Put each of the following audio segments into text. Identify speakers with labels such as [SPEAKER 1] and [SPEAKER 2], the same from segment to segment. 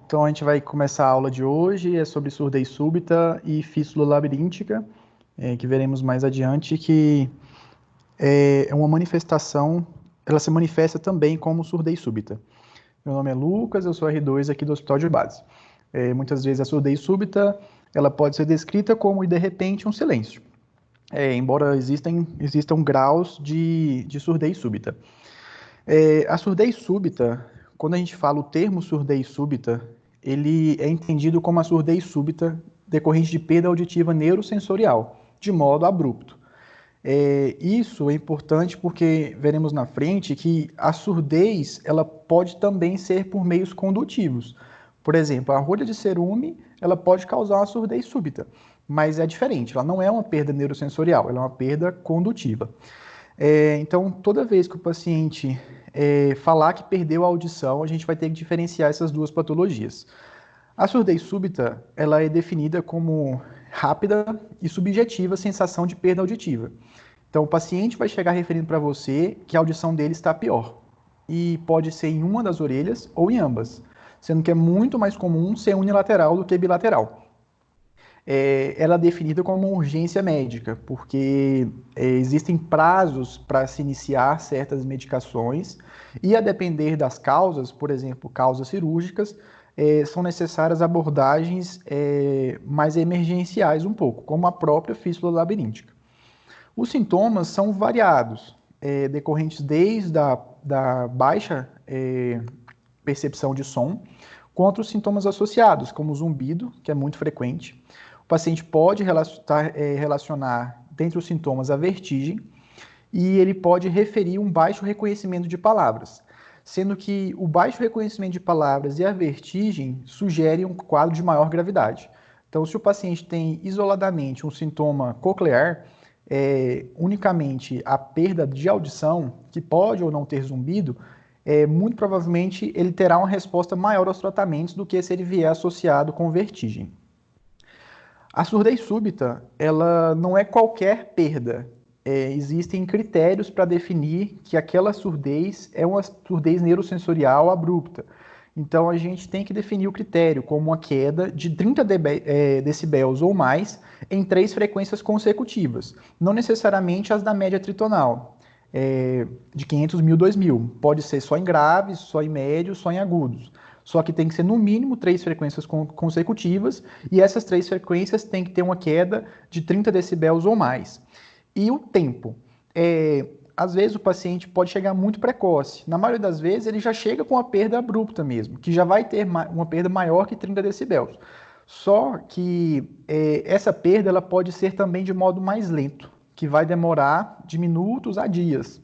[SPEAKER 1] Então a gente vai começar a aula de hoje, é sobre surdez súbita e fístula labiríntica, que veremos mais adiante, que é uma manifestação, ela se manifesta também como surdez súbita. Meu nome é Lucas, eu sou R2 aqui do Hospital de Base. Muitas vezes a surdez súbita, ela pode ser descrita como, de repente, um silêncio, embora existam graus de surdez súbita. A surdez súbita, quando a gente fala o termo surdez súbita, ele é entendido como a surdez súbita decorrente de perda auditiva neurosensorial, de modo abrupto. Isso é importante porque veremos na frente que a surdez ela pode também ser por meios condutivos. Por exemplo, a rolha de cerume ela pode causar uma surdez súbita, mas é diferente, ela não é uma perda neurosensorial, ela é uma perda condutiva. Então, toda vez que o paciente falar que perdeu a audição, a gente vai ter que diferenciar essas duas patologias. A surdez súbita, ela é definida como rápida e subjetiva sensação de perda auditiva. Então, o paciente vai chegar referindo para você que a audição dele está pior. E pode ser em uma das orelhas ou em ambas, sendo que é muito mais comum ser unilateral do que bilateral. Ela é definida como uma urgência médica, porque existem prazos para se iniciar certas medicações e, a depender das causas, por exemplo, causas cirúrgicas, são necessárias abordagens mais emergenciais um pouco, como a própria fístula labiríntica. Os sintomas são variados, decorrentes desde da baixa percepção de som, contra os sintomas associados, como o zumbido, que é muito frequente. O paciente pode relacionar, dentre os sintomas, a vertigem, e ele pode referir um baixo reconhecimento de palavras, sendo que o baixo reconhecimento de palavras e a vertigem sugerem um quadro de maior gravidade. Então, se o paciente tem isoladamente um sintoma coclear, unicamente a perda de audição, que pode ou não ter zumbido, muito provavelmente ele terá uma resposta maior aos tratamentos do que se ele vier associado com vertigem. A surdez súbita, ela não é qualquer perda. Existem critérios para definir que aquela surdez é uma surdez neurosensorial abrupta. Então, a gente tem que definir o critério como uma queda de 30 decibéis ou mais em 3 frequências consecutivas, não necessariamente as da média tritonal, de 500 mil, 2000. Pode ser só em graves, só em médios, só em agudos. Só que tem que ser no mínimo 3 frequências consecutivas, e essas 3 frequências têm que ter uma queda de 30 decibéis ou mais. E o tempo. Às vezes o paciente pode chegar muito precoce. Na maioria das vezes ele já chega com uma perda abrupta mesmo, que já vai ter uma perda maior que 30 decibéis. Só que essa perda ela pode ser também de modo mais lento, que vai demorar de minutos a dias.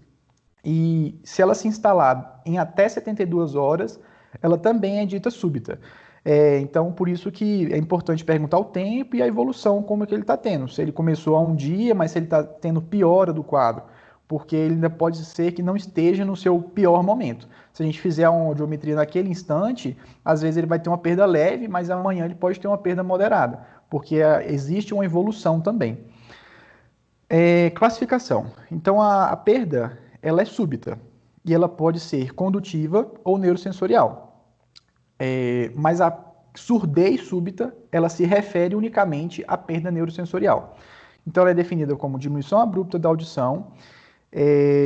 [SPEAKER 1] E se ela se instalar em até 72 horas, ela também é dita súbita. Então, por isso que é importante perguntar o tempo e a evolução, como é que ele está tendo. Se ele começou há um dia, mas se ele está tendo piora do quadro, porque ele ainda pode ser que não esteja no seu pior momento. Se a gente fizer uma audiometria naquele instante, às vezes ele vai ter uma perda leve, mas amanhã ele pode ter uma perda moderada, porque existe uma evolução também. Classificação. Então, a perda, ela é súbita e ela pode ser condutiva ou neurosensorial. Mas a surdez súbita, ela se refere unicamente à perda neurosensorial. Então, ela é definida como diminuição abrupta da audição,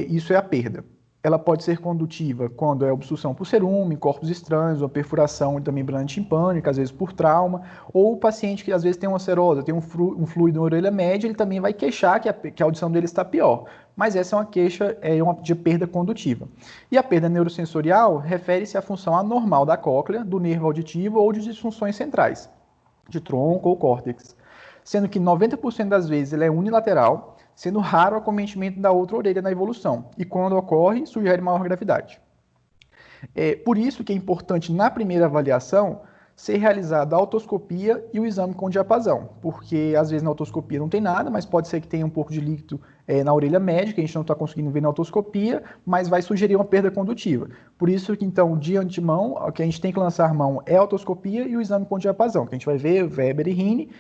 [SPEAKER 1] isso é a perda. Ela pode ser condutiva quando é obstrução por cerume, corpos estranhos, ou perfuração da membrana timpânica, às vezes por trauma, ou o paciente que às vezes tem uma serose, tem um fluido na orelha média, ele também vai queixar que a audição dele está pior. Mas essa é uma queixa de perda condutiva. E a perda neurosensorial refere-se à função anormal da cóclea, do nervo auditivo ou de disfunções centrais, de tronco ou córtex. Sendo que 90% das vezes ele é unilateral, sendo raro o acometimento da outra orelha na evolução, e quando ocorre, sugere maior gravidade. Por isso que é importante, na primeira avaliação, ser realizada a otoscopia e o exame com diapasão, porque às vezes na otoscopia não tem nada, mas pode ser que tenha um pouco de líquido na orelha média, que a gente não está conseguindo ver na otoscopia, mas vai sugerir uma perda condutiva. Por isso que, então, de antemão, o que a gente tem que lançar mão é a otoscopia e o exame com diapasão, que a gente vai ver Weber e Rini,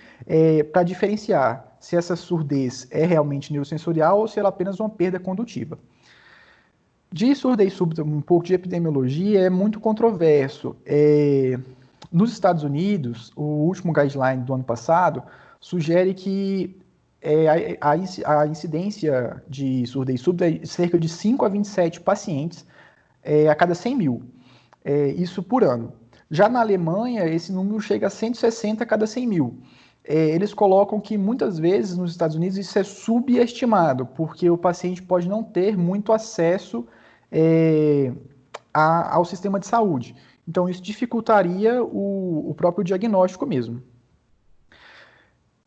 [SPEAKER 1] para diferenciar se essa surdez é realmente neurosensorial ou se ela é apenas uma perda condutiva. De surdez súbita, um pouco de epidemiologia, é muito controverso. Nos Estados Unidos, o último guideline do ano passado sugere que a incidência de surdez súbita é cerca de 5 a 27 pacientes a cada 100 mil, isso por ano. Já na Alemanha, esse número chega a 160 a cada 100 mil. Eles colocam que muitas vezes nos Estados Unidos isso é subestimado, porque o paciente pode não ter muito acesso ao sistema de saúde. Então, isso dificultaria o próprio diagnóstico mesmo.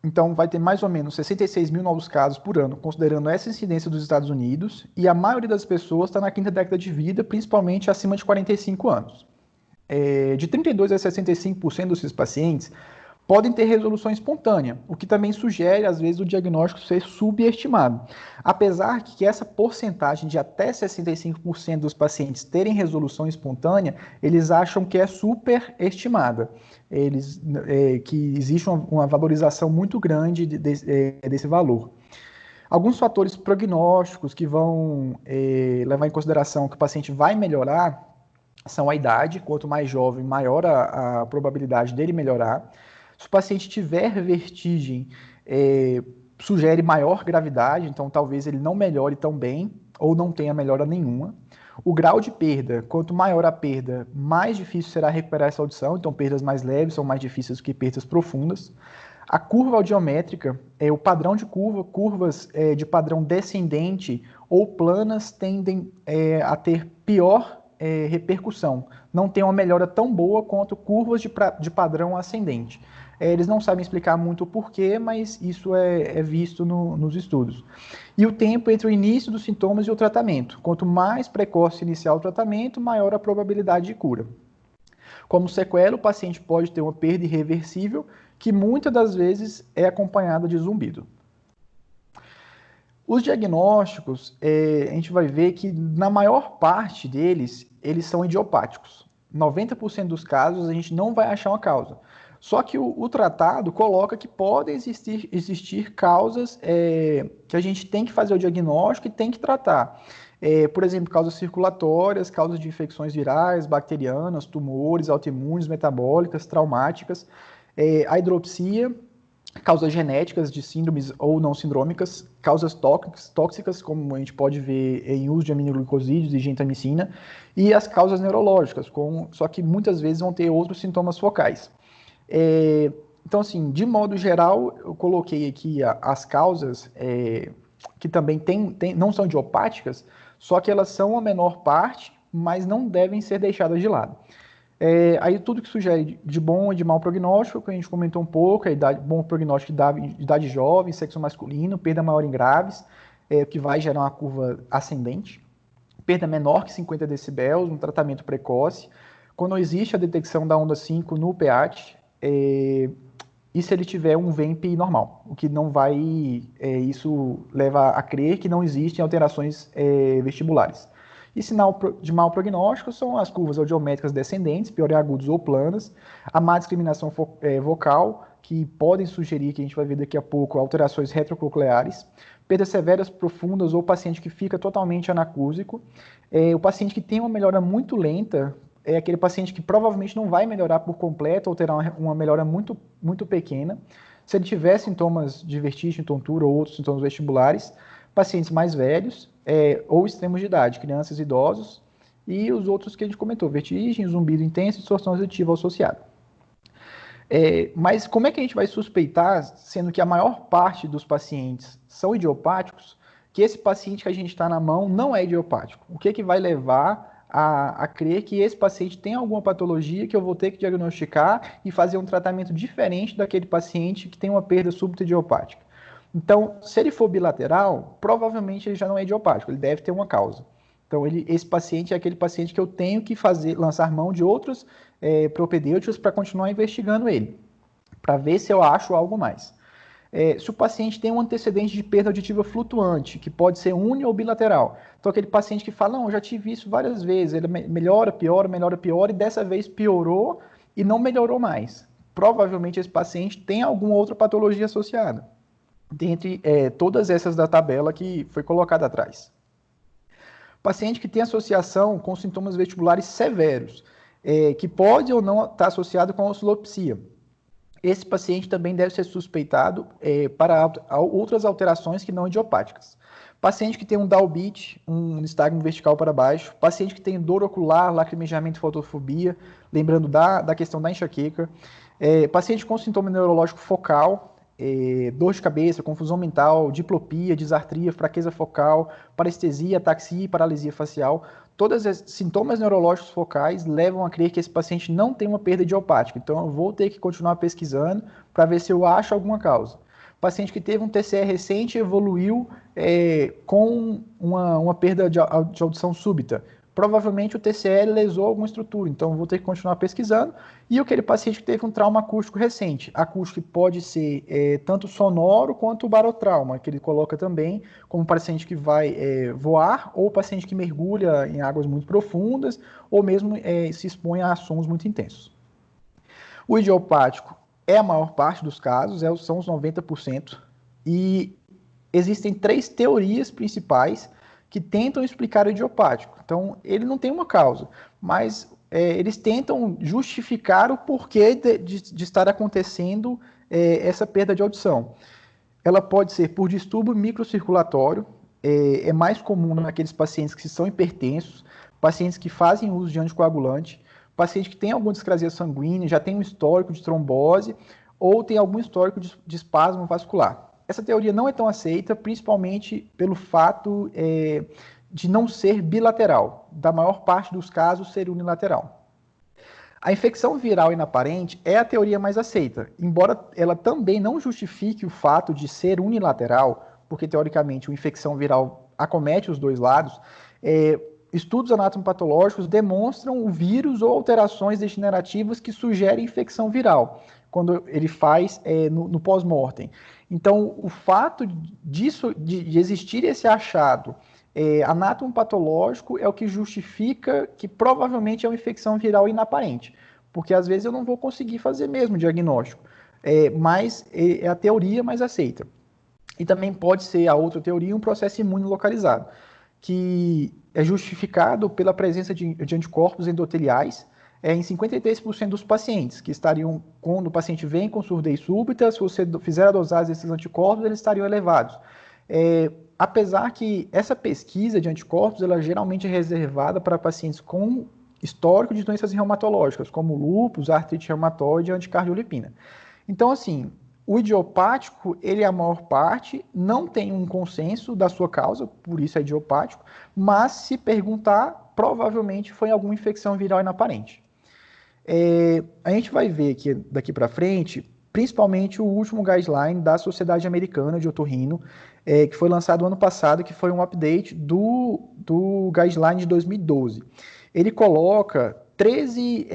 [SPEAKER 1] Então, vai ter mais ou menos 66 mil novos casos por ano, considerando essa incidência dos Estados Unidos, e a maioria das pessoas está na quinta década de vida, principalmente acima de 45 anos. De 32 a 65% desses pacientes podem ter resolução espontânea, o que também sugere, às vezes, o diagnóstico ser subestimado. Apesar que essa porcentagem de até 65% dos pacientes terem resolução espontânea, eles acham que é superestimada. Que existe uma valorização muito grande desse valor. Alguns fatores prognósticos que vão levar em consideração que o paciente vai melhorar são a idade. Quanto mais jovem, maior a probabilidade dele melhorar. Se o paciente tiver vertigem, sugere maior gravidade, então talvez ele não melhore tão bem ou não tenha melhora nenhuma. O grau de perda, quanto maior a perda, mais difícil será recuperar essa audição, então perdas mais leves são mais difíceis do que perdas profundas. A curva audiométrica, o padrão de curva, curvas de padrão descendente ou planas tendem a ter pior repercussão, não tem uma melhora tão boa quanto curvas de padrão ascendente. Eles não sabem explicar muito o porquê, mas isso é visto nos estudos. E o tempo entre o início dos sintomas e o tratamento. Quanto mais precoce iniciar o tratamento, maior a probabilidade de cura. Como sequela, o paciente pode ter uma perda irreversível, que muitas das vezes é acompanhada de zumbido. Os diagnósticos, a gente vai ver que na maior parte deles, eles são idiopáticos. 90% dos casos a gente não vai achar uma causa. Só que o tratado coloca que podem existir causas que a gente tem que fazer o diagnóstico e tem que tratar. Por exemplo, causas circulatórias, causas de infecções virais, bacterianas, tumores, autoimunes, metabólicas, traumáticas, a hidropsia, causas genéticas de síndromes ou não sindrômicas, causas tóxicas, como a gente pode ver em uso de aminoglicosídeos e gentamicina, e as causas neurológicas, só que muitas vezes vão ter outros sintomas focais. Então, assim, de modo geral, eu coloquei aqui as causas que também não são idiopáticas, só que elas são a menor parte, mas não devem ser deixadas de lado. Aí tudo que sugere de bom e de mau prognóstico, que a gente comentou um pouco, bom prognóstico de idade jovem, sexo masculino, perda maior em graves, que vai gerar uma curva ascendente, perda menor que 50 decibéis, um tratamento precoce, quando existe a detecção da onda 5 no pH, e se ele tiver um VEMP normal, o que não vai, isso leva a crer que não existem alterações vestibulares. E sinal de mau prognóstico são as curvas audiométricas descendentes, pior em agudos ou planas, a má discriminação vocal, que podem sugerir, que a gente vai ver daqui a pouco, alterações retrococleares, perdas severas profundas ou paciente que fica totalmente anacúsico, o paciente que tem uma melhora muito lenta, é aquele paciente que provavelmente não vai melhorar por completo ou terá uma melhora muito, muito pequena. Se ele tiver sintomas de vertigem, tontura ou outros sintomas vestibulares, pacientes mais velhos ou extremos de idade, crianças e idosos, e os outros que a gente comentou, vertigem, zumbido intenso e distorção auditiva associada. Mas como é que a gente vai suspeitar, sendo que a maior parte dos pacientes são idiopáticos, que esse paciente que a gente está na mão não é idiopático? O que vai levar a crer que esse paciente tem alguma patologia que eu vou ter que diagnosticar e fazer um tratamento diferente daquele paciente que tem uma perda súbita idiopática? Então, se ele for bilateral, provavelmente ele já não é idiopático, ele deve ter uma causa. Então, esse paciente é aquele paciente que eu tenho que lançar mão de outros propedêuticos para continuar investigando ele, para ver se eu acho algo mais. Se o paciente tem um antecedente de perda auditiva flutuante, que pode ser uni ou bilateral, então aquele paciente que fala, não, eu já tive isso várias vezes, ele melhora, piora, e dessa vez piorou e não melhorou mais. Provavelmente esse paciente tem alguma outra patologia associada, dentre todas essas da tabela que foi colocada atrás. Paciente que tem associação com sintomas vestibulares severos, que pode ou não estar associado com a oscilopsia. Esse paciente também deve ser suspeitado para outras alterações que não idiopáticas. Paciente que tem um Dalbit, um nistagmo vertical para baixo, paciente que tem dor ocular, lacrimejamento e fotofobia, lembrando da questão da enxaqueca, paciente com sintoma neurológico focal, dor de cabeça, confusão mental, diplopia, disartria, fraqueza focal, parestesia, ataxia e paralisia facial. Todos os sintomas neurológicos focais levam a crer que esse paciente não tem uma perda idiopática. Então, eu vou ter que continuar pesquisando para ver se eu acho alguma causa. Paciente que teve um TCE recente e evoluiu com uma perda de audição súbita. Provavelmente o TCE lesou alguma estrutura, então eu vou ter que continuar pesquisando. E aquele paciente que teve um trauma acústico recente. Acústico pode ser tanto sonoro quanto barotrauma, que ele coloca também como paciente que vai voar, ou paciente que mergulha em águas muito profundas, ou mesmo se expõe a sons muito intensos. O idiopático é a maior parte dos casos, são os 90%, e existem 3 teorias principais que tentam explicar o idiopático. Então, ele não tem uma causa, mas eles tentam justificar o porquê de estar acontecendo essa perda de audição. Ela pode ser por distúrbio microcirculatório, é mais comum naqueles pacientes que são hipertensos, pacientes que fazem uso de anticoagulante, paciente que tem alguma discrasia sanguínea, já tem um histórico de trombose ou tem algum histórico de espasmo vascular. Essa teoria não é tão aceita, principalmente pelo fato de não ser bilateral, da maior parte dos casos ser unilateral. A infecção viral inaparente é a teoria mais aceita, embora ela também não justifique o fato de ser unilateral, porque teoricamente a infecção viral acomete os dois lados. Estudos anatomopatológicos demonstram o vírus ou alterações degenerativas que sugerem infecção viral, quando ele faz no pós-mortem. Então, o fato de existir esse achado anatomopatológico é o que justifica que provavelmente é uma infecção viral inaparente, porque às vezes eu não vou conseguir fazer mesmo o diagnóstico, mas é a teoria mais aceita. E também pode ser a outra teoria um processo imune localizado, que é justificado pela presença de anticorpos endoteliais em 53% dos pacientes, que estariam, quando o paciente vem com surdez súbita, se você fizer a dosagem desses anticorpos, eles estariam elevados. Apesar que essa pesquisa de anticorpos, ela geralmente é reservada para pacientes com histórico de doenças reumatológicas, como lúpus, artrite reumatoide e anticardiolipina. Então, assim, o idiopático, ele é a maior parte, não tem um consenso da sua causa, por isso é idiopático, mas se perguntar, provavelmente foi alguma infecção viral inaparente. A gente vai ver aqui, daqui para frente, principalmente o último guideline da Sociedade Americana de Otorrino, que foi lançado ano passado, que foi um update do guideline de 2012. Ele coloca 13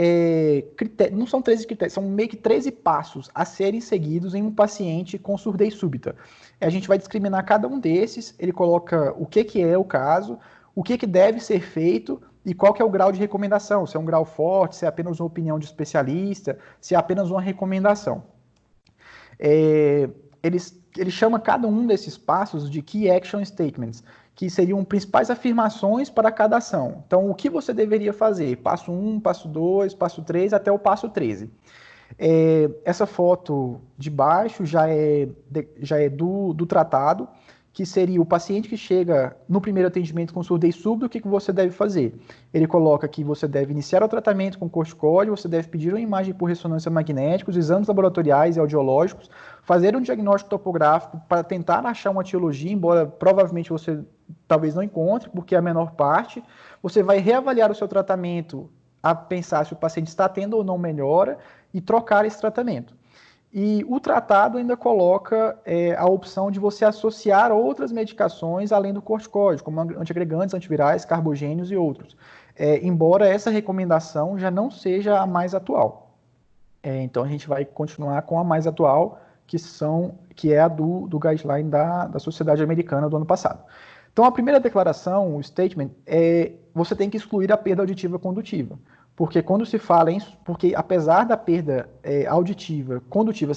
[SPEAKER 1] critérios, não são 13 critérios, são meio que 13 passos a serem seguidos em um paciente com surdez súbita. A gente vai discriminar cada um desses, ele coloca o que é o caso, o que deve ser feito e qual que é o grau de recomendação, se é um grau forte, se é apenas uma opinião de especialista, se é apenas uma recomendação. Ele chama cada um desses passos de Key Action Statements, que seriam principais afirmações para cada ação. Então, o que você deveria fazer? Passo 1, passo 2, passo 3, até o passo 13. Essa foto de baixo já é do tratado, que seria o paciente que chega no primeiro atendimento com surdez súbita, o que você deve fazer? Ele coloca que você deve iniciar o tratamento com corticóide, você deve pedir uma imagem por ressonância magnética, os exames laboratoriais e audiológicos, fazer um diagnóstico topográfico para tentar achar uma etiologia, embora provavelmente você talvez não encontre, porque é a menor parte. Você vai reavaliar o seu tratamento a pensar se o paciente está tendo ou não melhora e trocar esse tratamento. E o tratado ainda coloca a opção de você associar outras medicações além do corticóide, como antiagregantes, antivirais, carbogênios e outros. Embora essa recomendação já não seja a mais atual. Então a gente vai continuar com a mais atual, que é a do guideline da Sociedade Americana do ano passado. Então a primeira declaração, o statement, você tem que excluir a perda auditiva condutiva. Porque quando se fala porque apesar da perda auditiva condutiva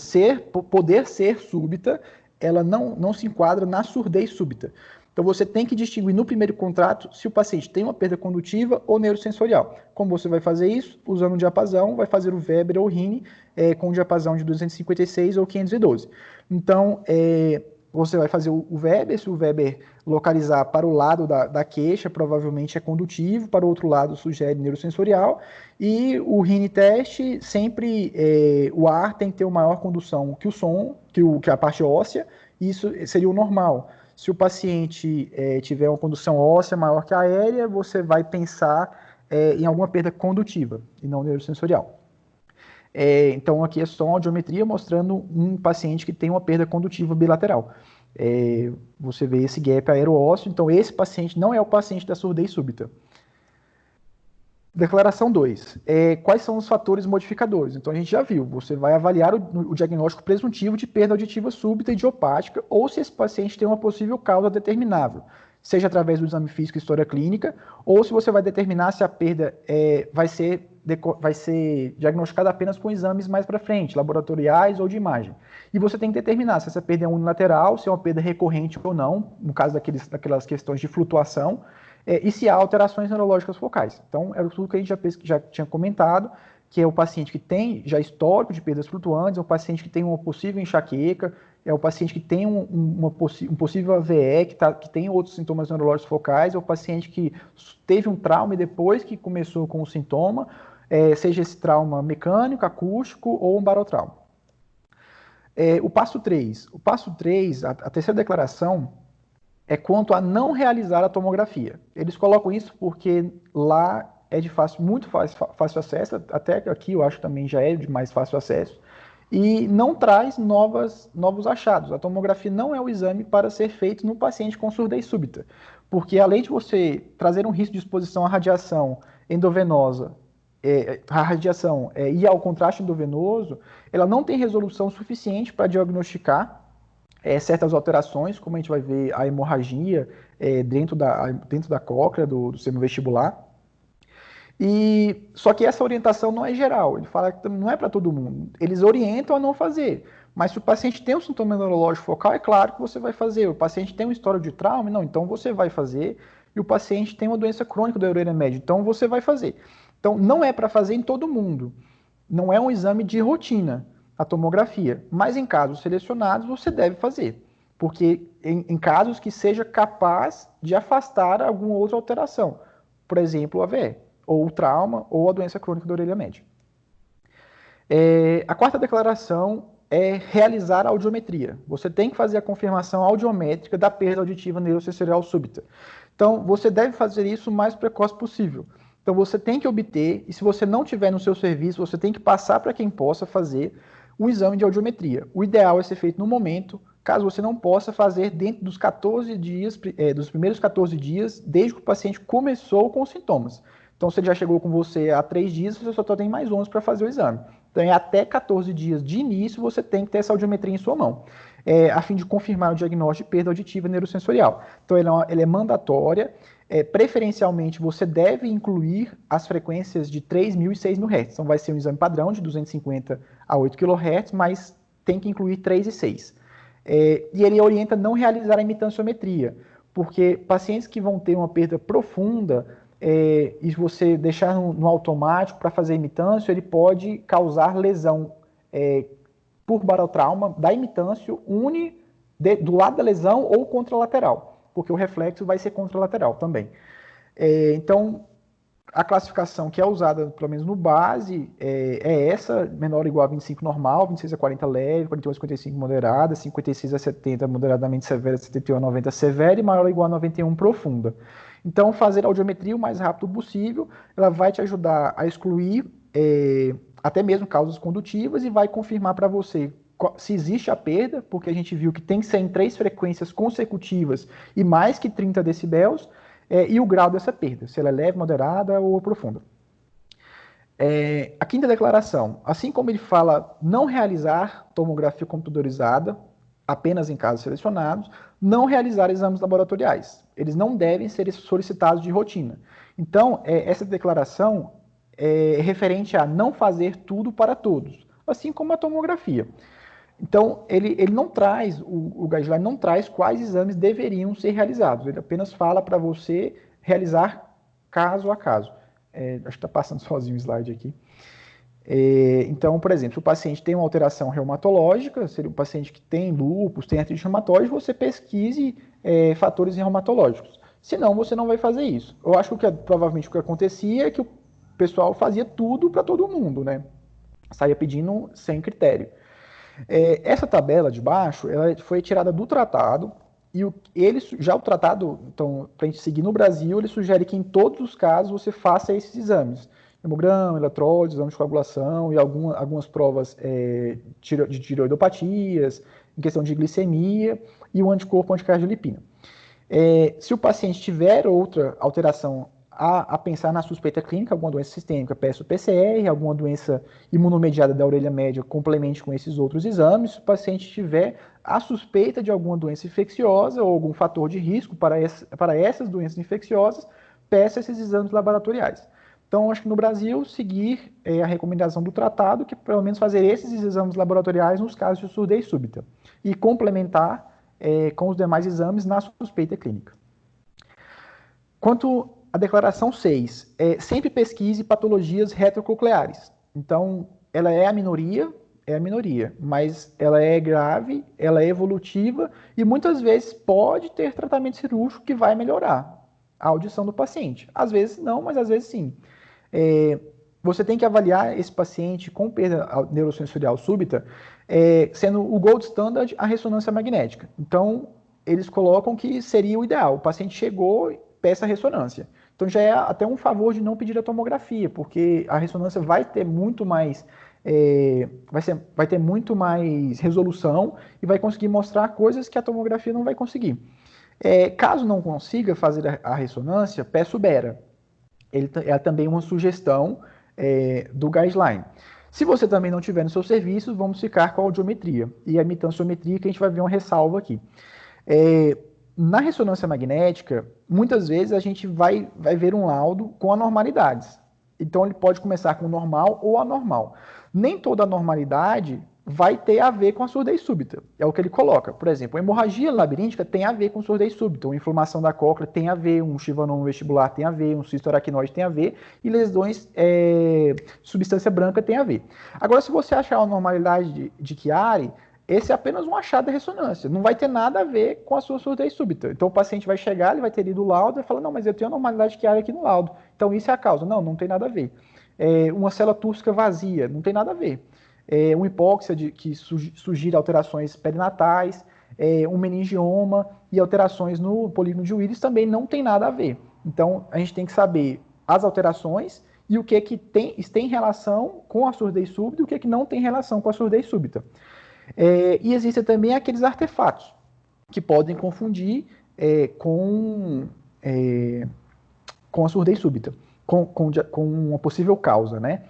[SPEAKER 1] poder ser súbita, ela não se enquadra na surdez súbita. Então, você tem que distinguir no primeiro contrato se o paciente tem uma perda condutiva ou neurosensorial. Como você vai fazer isso? Usando um diapasão, vai fazer o Weber ou o Rini com um diapasão de 256 ou 512. Então, você vai fazer o Weber, se o Weber localizar para o lado da queixa, provavelmente é condutivo, para o outro lado sugere neurosensorial, e o Rini teste, sempre o ar tem que ter uma maior condução que o som, que a parte óssea, isso seria o normal. Se o paciente tiver uma condução óssea maior que a aérea, você vai pensar em alguma perda condutiva e não neurosensorial. Então, aqui é só uma audiometria mostrando um paciente que tem uma perda condutiva bilateral. Você vê esse gap aeroósseo, então esse paciente não é o paciente da surdez súbita. Declaração 2. Quais são os fatores modificadores? Então, a gente já viu, você vai avaliar o diagnóstico presuntivo de perda auditiva súbita idiopática ou se esse paciente tem uma possível causa determinável, seja através do exame físico e história clínica, ou se você vai determinar se a perda vai ser diagnosticada apenas com exames mais para frente, laboratoriais ou de imagem. E você tem que determinar se essa perda é unilateral, se é uma perda recorrente ou não, no caso daquelas questões de flutuação, e se há alterações neurológicas focais. Então, era tudo que a gente já tinha comentado, que é o paciente que tem já histórico de perdas flutuantes, é o paciente que tem uma possível enxaqueca, é o paciente que tem um possível AVE, que tem outros sintomas neurológicos focais, é o paciente que teve um trauma e depois que começou com o sintoma, seja esse trauma mecânico, acústico ou um barotrauma. O passo 3. O passo 3, a terceira declaração, é quanto a não realizar a tomografia. Eles colocam isso porque lá é de muito fácil acesso, até aqui eu acho também já é de mais fácil acesso, e não traz novos achados. A tomografia não é o exame para ser feito no paciente com surdez súbita, porque além de você trazer um risco de exposição à radiação endovenosa, a radiação e ao contraste endovenoso, ela não tem resolução suficiente para diagnosticar certas alterações, como a gente vai ver a hemorragia dentro da cóclea do sistema vestibular. Só que essa orientação não é geral, ele fala que não é para todo mundo. Eles orientam a não fazer, mas se o paciente tem um sintoma neurológico focal, é claro que você vai fazer. O paciente tem um histórico de trauma, não, então você vai fazer. E o paciente tem uma doença crônica da orelha média, então você vai fazer. Então não é para fazer em todo mundo, não é um exame de rotina a tomografia, mas em casos selecionados você deve fazer, porque em casos que seja capaz de afastar alguma outra alteração, por exemplo, o AVE, ou o trauma, ou a doença crônica da orelha média. A quarta declaração é realizar a audiometria. Você tem que fazer a confirmação audiométrica da perda auditiva neurosensorial súbita. Então, você deve fazer isso o mais precoce possível. Então, você tem que obter, e se você não tiver no seu serviço, você tem que passar para quem possa fazer um exame de audiometria. O ideal é ser feito no momento, caso você não possa fazer dentro dos 14 dias, dos primeiros 14 dias, desde que o paciente começou com os sintomas. Então, se ele já chegou com você há 3 dias, você só tem mais 11 para fazer o exame. Então, até 14 dias de início, você tem que ter essa audiometria em sua mão, a fim de confirmar o diagnóstico de perda auditiva neurosensorial. Então, ele é mandatória. Preferencialmente, você deve incluir as frequências de 3.000 e 6.000 Hz. Então, vai ser um exame padrão de 250 a 8 kHz, mas tem que incluir 3 e 6. E ele orienta não realizar a imitanciometria, porque pacientes que vão ter uma perda profunda, e você deixar no automático para fazer imitância, ele pode causar lesão por barotrauma da imitância do lado da lesão ou contralateral, porque o reflexo vai ser contralateral também. Então, a classificação que é usada, pelo menos no base, é essa, menor ou igual a 25 normal, 26 a 40 leve, 41 a 55 moderada, 56 a 70 moderadamente severa, 71 a 90 severa e maior ou igual a 91 profunda. Então, fazer a audiometria o mais rápido possível, ela vai te ajudar a excluir até mesmo causas condutivas e vai confirmar para você se existe a perda, porque a gente viu que tem que ser em 3 frequências consecutivas e mais que 30 decibéis, e o grau dessa perda, se ela é leve, moderada ou profunda. A quinta declaração, assim como ele fala não realizar tomografia computadorizada, apenas em casos selecionados, não realizar exames laboratoriais. Eles não devem ser solicitados de rotina. Então, essa declaração é referente a não fazer tudo para todos, assim como a tomografia. Então, ele não traz, o guideline não traz quais exames deveriam ser realizados, ele apenas fala para você realizar caso a caso. Acho que está passando sozinho o slide aqui. Então, por exemplo, se o paciente tem uma alteração reumatológica, seria um paciente que tem lúpus, tem artrite reumatoide, você pesquise fatores reumatológicos. Senão, você não vai fazer isso. Eu acho que provavelmente o que acontecia é que o pessoal fazia tudo para todo mundo, né? Saía pedindo sem critério. Essa tabela de baixo, ela foi tirada do tratado, e já o tratado, então, para a gente seguir no Brasil, ele sugere que em todos os casos você faça esses exames. Hemograma, eletrólise, exame de coagulação e algumas provas de tireoidopatias, em questão de glicemia e o anticorpo anticardiolipina. Se o paciente tiver outra alteração a pensar na suspeita clínica, alguma doença sistêmica, peça o PCR, alguma doença imunomediada da orelha média, complemente com esses outros exames. Se o paciente tiver a suspeita de alguma doença infecciosa ou algum fator de risco para essas doenças infecciosas, peça esses exames laboratoriais. Então, acho que no Brasil, seguir a recomendação do tratado, que pelo menos fazer esses exames laboratoriais nos casos de surdez súbita, e complementar com os demais exames na suspeita clínica. Quanto à declaração 6, sempre pesquise patologias retrococleares. Então, ela é a minoria, mas ela é grave, ela é evolutiva e muitas vezes pode ter tratamento cirúrgico que vai melhorar a audição do paciente. Às vezes não, mas às vezes sim. Você tem que avaliar esse paciente com perda neurosensorial súbita, sendo o gold standard a ressonância magnética. Então, eles colocam que seria o ideal. O paciente chegou, peça a ressonância. Então, já é até um favor de não pedir a tomografia, porque a ressonância vai ter muito mais, vai ter muito mais resolução e vai conseguir mostrar coisas que a tomografia não vai conseguir. Caso não consiga fazer a ressonância, peça o Bera. É também uma sugestão do guideline. Se você também não tiver no seu serviço, vamos ficar com a audiometria e a mitanciometria, que a gente vai ver uma ressalva aqui. Na ressonância magnética, muitas vezes a gente vai ver um laudo com anormalidades. Então, ele pode começar com normal ou anormal. Nem toda anormalidade vai ter a ver com a surdez súbita. É o que ele coloca. Por exemplo, a hemorragia labiríntica tem a ver com surdez súbita, uma inflamação da cóclea tem a ver, um chivanoma vestibular tem a ver, um cisto aracnoide tem a ver, e lesões de substância branca tem a ver. Agora, se você achar a anormalidade de Chiari, esse é apenas um achado da ressonância, não vai ter nada a ver com a sua surdez súbita. Então, o paciente vai chegar, ele vai ter lido o laudo e vai falar, não, mas eu tenho anormalidade de Chiari aqui no laudo, então isso é a causa. Não, não tem nada a ver. Uma célula túrcica vazia, não tem nada a ver. Uma hipóxia que sugira alterações perinatais, um meningioma e alterações no polígono de Willis também não tem nada a ver. Então, a gente tem que saber as alterações e o que tem relação com a surdez súbita e o que não tem relação com a surdez súbita. E existem também aqueles artefatos que podem confundir com a surdez súbita, com uma possível causa, né?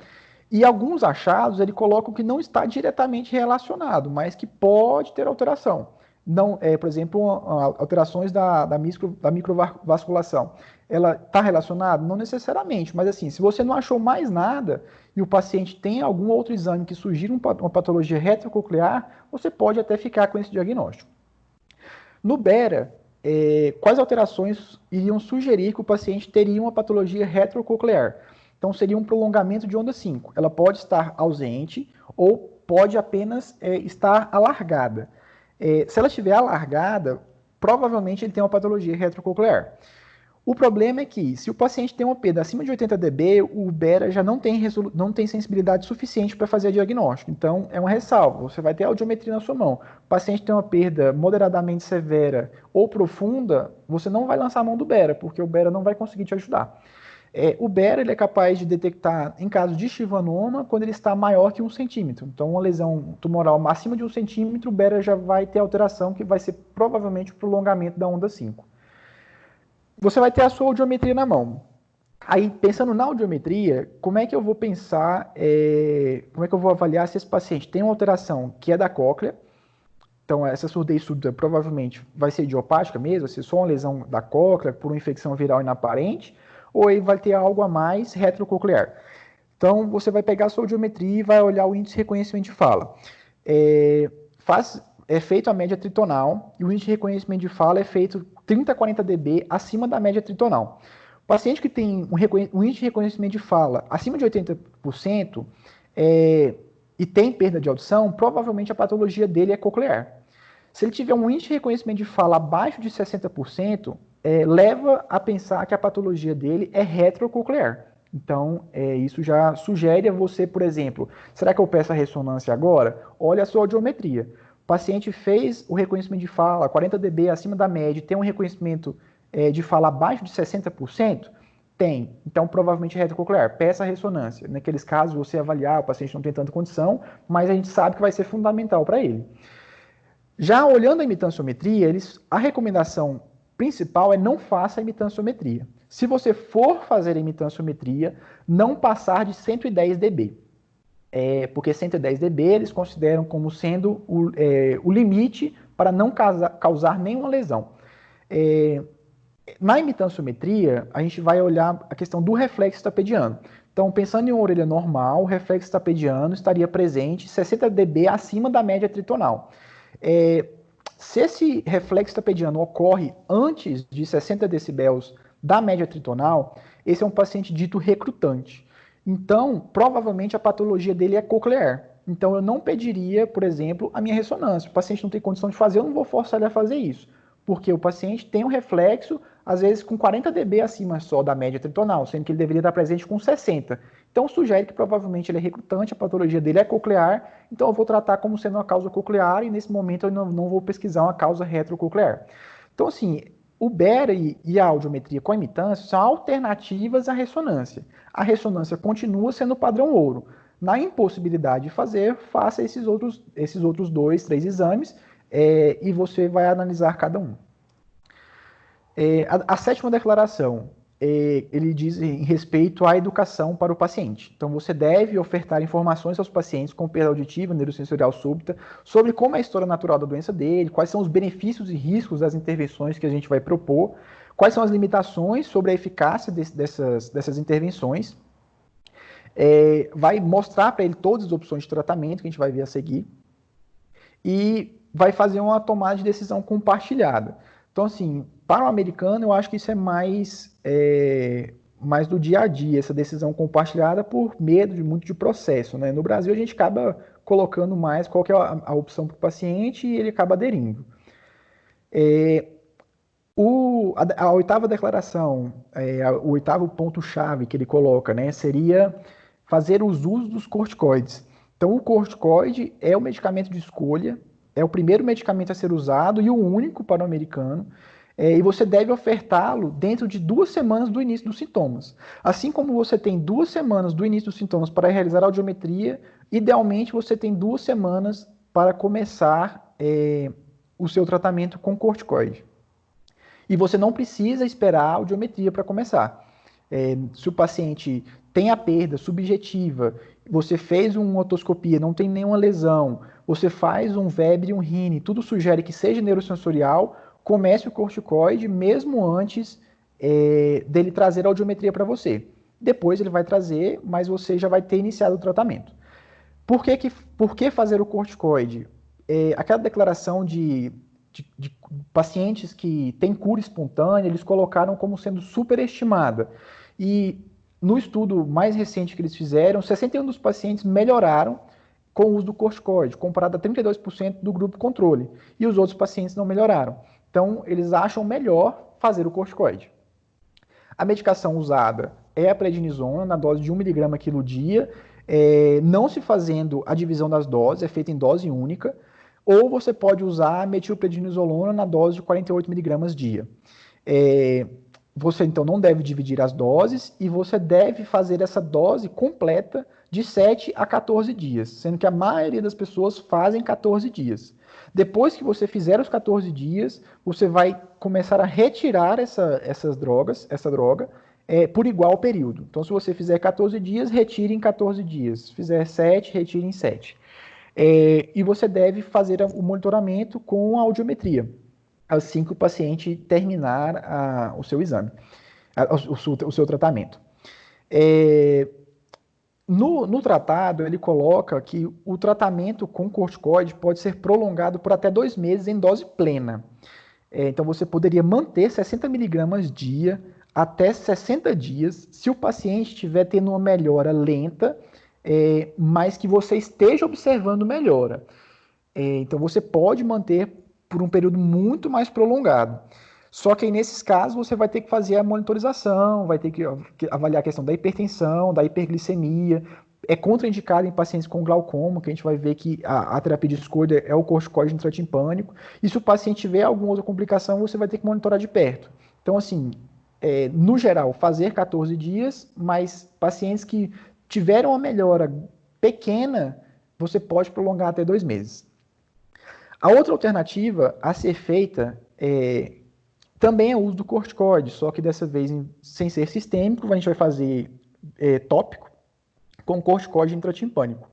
[SPEAKER 1] E alguns achados ele colocam que não está diretamente relacionado, mas que pode ter alteração. Não, por exemplo, alterações da microvasculação. Ela está relacionada? Não necessariamente, mas assim, se você não achou mais nada e o paciente tem algum outro exame que sugira uma patologia retrococlear, você pode até ficar com esse diagnóstico. No Bera, quais alterações iriam sugerir que o paciente teria uma patologia retrococlear? Então, seria um prolongamento de onda 5. Ela pode estar ausente ou pode apenas estar alargada. Se ela estiver alargada, provavelmente ele tem uma patologia retrococlear. O problema é que, se o paciente tem uma perda acima de 80 dB, o Bera já não tem sensibilidade suficiente para fazer diagnóstico. Então, é uma ressalva. Você vai ter a audiometria na sua mão. O paciente tem uma perda moderadamente severa ou profunda, você não vai lançar a mão do Bera, porque o Bera não vai conseguir te ajudar. O Bera ele é capaz de detectar, em caso de chivanoma, quando ele está maior que 1 centímetro. Então, uma lesão tumoral acima de 1 centímetro, o Bera já vai ter alteração, que vai ser provavelmente o prolongamento da onda 5. Você vai ter a sua audiometria na mão. Aí, pensando na audiometria, como é que eu vou pensar, como é que eu vou avaliar se esse paciente tem uma alteração que é da cóclea? Então, essa surdez súbita provavelmente vai ser idiopática mesmo, vai ser só uma lesão da cóclea por uma infecção viral inaparente, ou ele vai ter algo a mais retrococlear. Então, você vai pegar a sua audiometria e vai olhar o índice de reconhecimento de fala. é feito a média tritonal e o índice de reconhecimento de fala é feito 30 a 40 dB acima da média tritonal. O paciente que tem um índice de reconhecimento de fala acima de 80% e tem perda de audição, provavelmente a patologia dele é coclear. Se ele tiver um índice de reconhecimento de fala abaixo de 60%, leva a pensar que a patologia dele é retrococlear. Então, isso já sugere a você, por exemplo, será que eu peço a ressonância agora? Olha a sua audiometria. O paciente fez o reconhecimento de fala 40 dB acima da média, tem um reconhecimento de fala abaixo de 60%? Tem. Então, provavelmente é retrococlear. Peça a ressonância. Naqueles casos, você avaliar, o paciente não tem tanta condição, mas a gente sabe que vai ser fundamental para ele. Já olhando a imitanciometria, a recomendação principal é não faça a imitanciometria. Se você for fazer a imitanciometria, não passar de 110 dB. Porque 110 dB eles consideram como sendo o limite para não causar nenhuma lesão. Na imitanciometria, a gente vai olhar a questão do reflexo estapediano. Então, pensando em uma orelha normal, o reflexo estapediano estaria presente 60 dB acima da média tritonal. Se esse reflexo estapediano ocorre antes de 60 decibéis da média tritonal, esse é um paciente dito recrutante. Então, provavelmente a patologia dele é coclear. Então, eu não pediria, por exemplo, a minha ressonância. O paciente não tem condição de fazer, eu não vou forçar ele a fazer isso. Porque o paciente tem um reflexo, às vezes com 40 dB acima só da média tritonal, sendo que ele deveria estar presente com 60. Então, sugere que provavelmente ele é recrutante, a patologia dele é coclear, então eu vou tratar como sendo uma causa coclear e nesse momento eu não vou pesquisar uma causa retrococlear. Então, assim, o BERA e a audiometria com a imitância são alternativas à ressonância. A ressonância continua sendo o padrão ouro. Na impossibilidade de fazer, faça esses outros 2, 3 exames e você vai analisar cada um. A sétima declaração, ele diz em respeito à educação para o paciente. Então, você deve ofertar informações aos pacientes com perda auditiva, neurosensorial súbita, sobre como é a história natural da doença dele, quais são os benefícios e riscos das intervenções que a gente vai propor, quais são as limitações sobre a eficácia dessas intervenções. Vai mostrar para ele todas as opções de tratamento que a gente vai ver a seguir e vai fazer uma tomada de decisão compartilhada. Então, assim, para o americano, eu acho que isso é mais do dia a dia, essa decisão compartilhada por medo muito de processo, né? No Brasil, a gente acaba colocando mais qual que é a opção para o paciente e ele acaba aderindo. A oitava declaração, o oitavo ponto-chave que ele coloca, né, seria fazer os usos dos corticoides. Então, o corticoide é o medicamento de escolha, é o primeiro medicamento a ser usado e o único para o americano, e você deve ofertá-lo dentro de 2 semanas do início dos sintomas. Assim como você tem 2 semanas do início dos sintomas para realizar a audiometria, idealmente você tem 2 semanas para começar o seu tratamento com corticoide. E você não precisa esperar a audiometria para começar. Se o paciente tem a perda subjetiva, você fez uma otoscopia, não tem nenhuma lesão, você faz um Weber e um Rini, tudo sugere que seja neurosensorial, comece o corticoide mesmo antes dele trazer a audiometria para você. Depois ele vai trazer, mas você já vai ter iniciado o tratamento. Por que fazer o corticoide? Aquela declaração de pacientes que têm cura espontânea, eles colocaram como sendo superestimada. E no estudo mais recente que eles fizeram, 61 dos pacientes melhoraram com o uso do corticoide, comparado a 32% do grupo controle. E os outros pacientes não melhoraram. Então, eles acham melhor fazer o corticoide. A medicação usada é a prednisona, na dose de 1 mg quilo dia, não se fazendo a divisão das doses, é feita em dose única, ou você pode usar a metilprednisolona na dose de 48 mg dia. Você, então, não deve dividir as doses e você deve fazer essa dose completa de 7 a 14 dias, sendo que a maioria das pessoas fazem 14 dias. Depois que você fizer os 14 dias, você vai começar a retirar essa droga por igual período. Então, se você fizer 14 dias, retire em 14 dias. Se fizer 7, retire em 7. E você deve fazer o monitoramento com a audiometria, assim que o paciente terminar o seu exame, o seu tratamento. No tratado, ele coloca que o tratamento com corticoide pode ser prolongado por até 2 meses em dose plena. Então, você poderia manter 60 miligramas dia até 60 dias, se o paciente estiver tendo uma melhora lenta, mas que você esteja observando melhora. Então, você pode manter por um período muito mais prolongado. Só que aí, nesses casos, você vai ter que fazer a monitorização, vai ter que avaliar a questão da hipertensão, da hiperglicemia. É contraindicado em pacientes com glaucoma, que a gente vai ver que a terapia de escolha é o corticoide intratimpânico. E se o paciente tiver alguma outra complicação, você vai ter que monitorar de perto. Então, assim, no geral, fazer 14 dias, mas pacientes que tiveram uma melhora pequena, você pode prolongar até 2 meses. A outra alternativa a ser feita também é o uso do corticoide, só que dessa vez sem ser sistêmico, a gente vai fazer tópico com corticoide intratimpânico.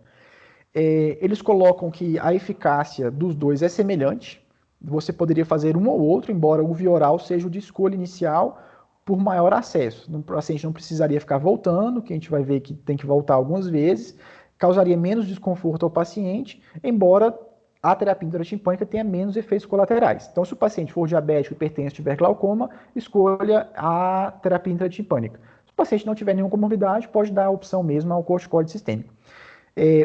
[SPEAKER 1] Eles colocam que a eficácia dos dois é semelhante, você poderia fazer um ou outro, embora o via oral seja o de escolha inicial por maior acesso. O paciente não precisaria ficar voltando, que a gente vai ver que tem que voltar algumas vezes, causaria menos desconforto ao paciente, embora a terapia intratimpânica tenha menos efeitos colaterais. Então, se o paciente for diabético, hipertenso, tiver glaucoma, escolha a terapia intratimpânica. Se o paciente não tiver nenhuma comorbidade, pode dar a opção mesmo ao corticoide sistêmico.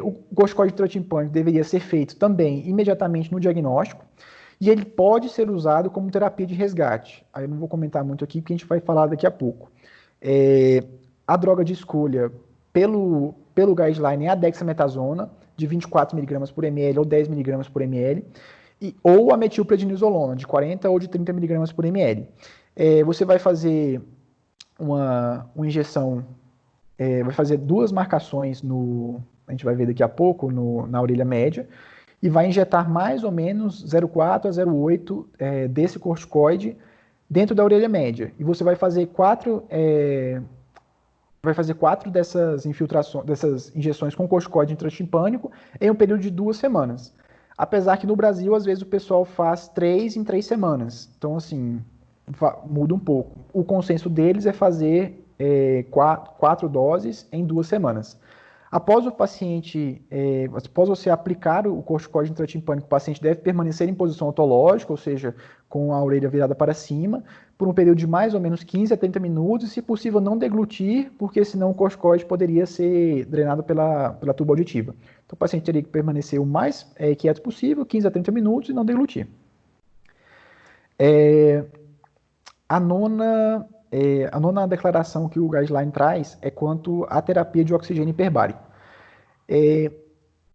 [SPEAKER 1] O corticoide intratimpânico deveria ser feito também imediatamente no diagnóstico, e ele pode ser usado como terapia de resgate. Aí eu não vou comentar muito aqui, porque a gente vai falar daqui a pouco. A droga de escolha pelo guideline é a dexametasona, de 24 mg por ml ou 10 mg por ml, ou a metilprednisolona, de 40 ou de 30 mg por ml. Você vai fazer uma injeção, vai fazer 2 marcações, a gente vai ver daqui a pouco, na orelha média, e vai injetar mais ou menos 0,4 a 0,8 desse corticoide dentro da orelha média. E você vai fazer 4 dessas infiltrações, dessas injeções com corticoide intratimpânico em um período de 2 semanas. Apesar que no Brasil, às vezes, o pessoal faz 3 em 3 semanas. Então, assim, muda um pouco. O consenso deles é fazer 4 doses em 2 semanas. Após você aplicar o corticoide intratimpânico, o paciente deve permanecer em posição otológica, ou seja, com a orelha virada para cima, por um período de mais ou menos 15 a 30 minutos, e se possível não deglutir, porque senão o corticoide poderia ser drenado pela tuba auditiva. Então o paciente teria que permanecer o mais quieto possível, 15 a 30 minutos, e não deglutir. A nona declaração que o guideline traz é quanto à terapia de oxigênio hiperbárico.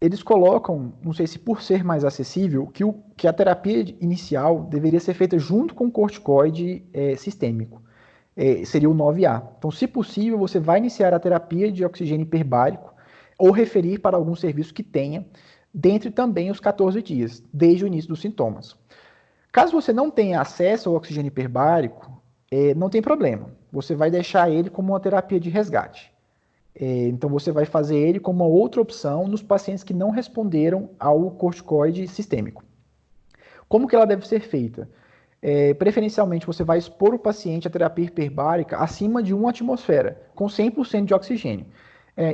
[SPEAKER 1] Eles colocam, não sei se por ser mais acessível, que a terapia inicial deveria ser feita junto com o corticoide sistêmico. Seria o 9A. Então, se possível, você vai iniciar a terapia de oxigênio hiperbárico ou referir para algum serviço que tenha, dentre também os 14 dias, desde o início dos sintomas. Caso você não tenha acesso ao oxigênio hiperbárico, não tem problema. Você vai deixar ele como uma terapia de resgate. Então, você vai fazer ele como uma outra opção nos pacientes que não responderam ao corticoide sistêmico. Como que ela deve ser feita? Preferencialmente, você vai expor o paciente à terapia hiperbárica acima de 1 atmosfera, com 100% de oxigênio.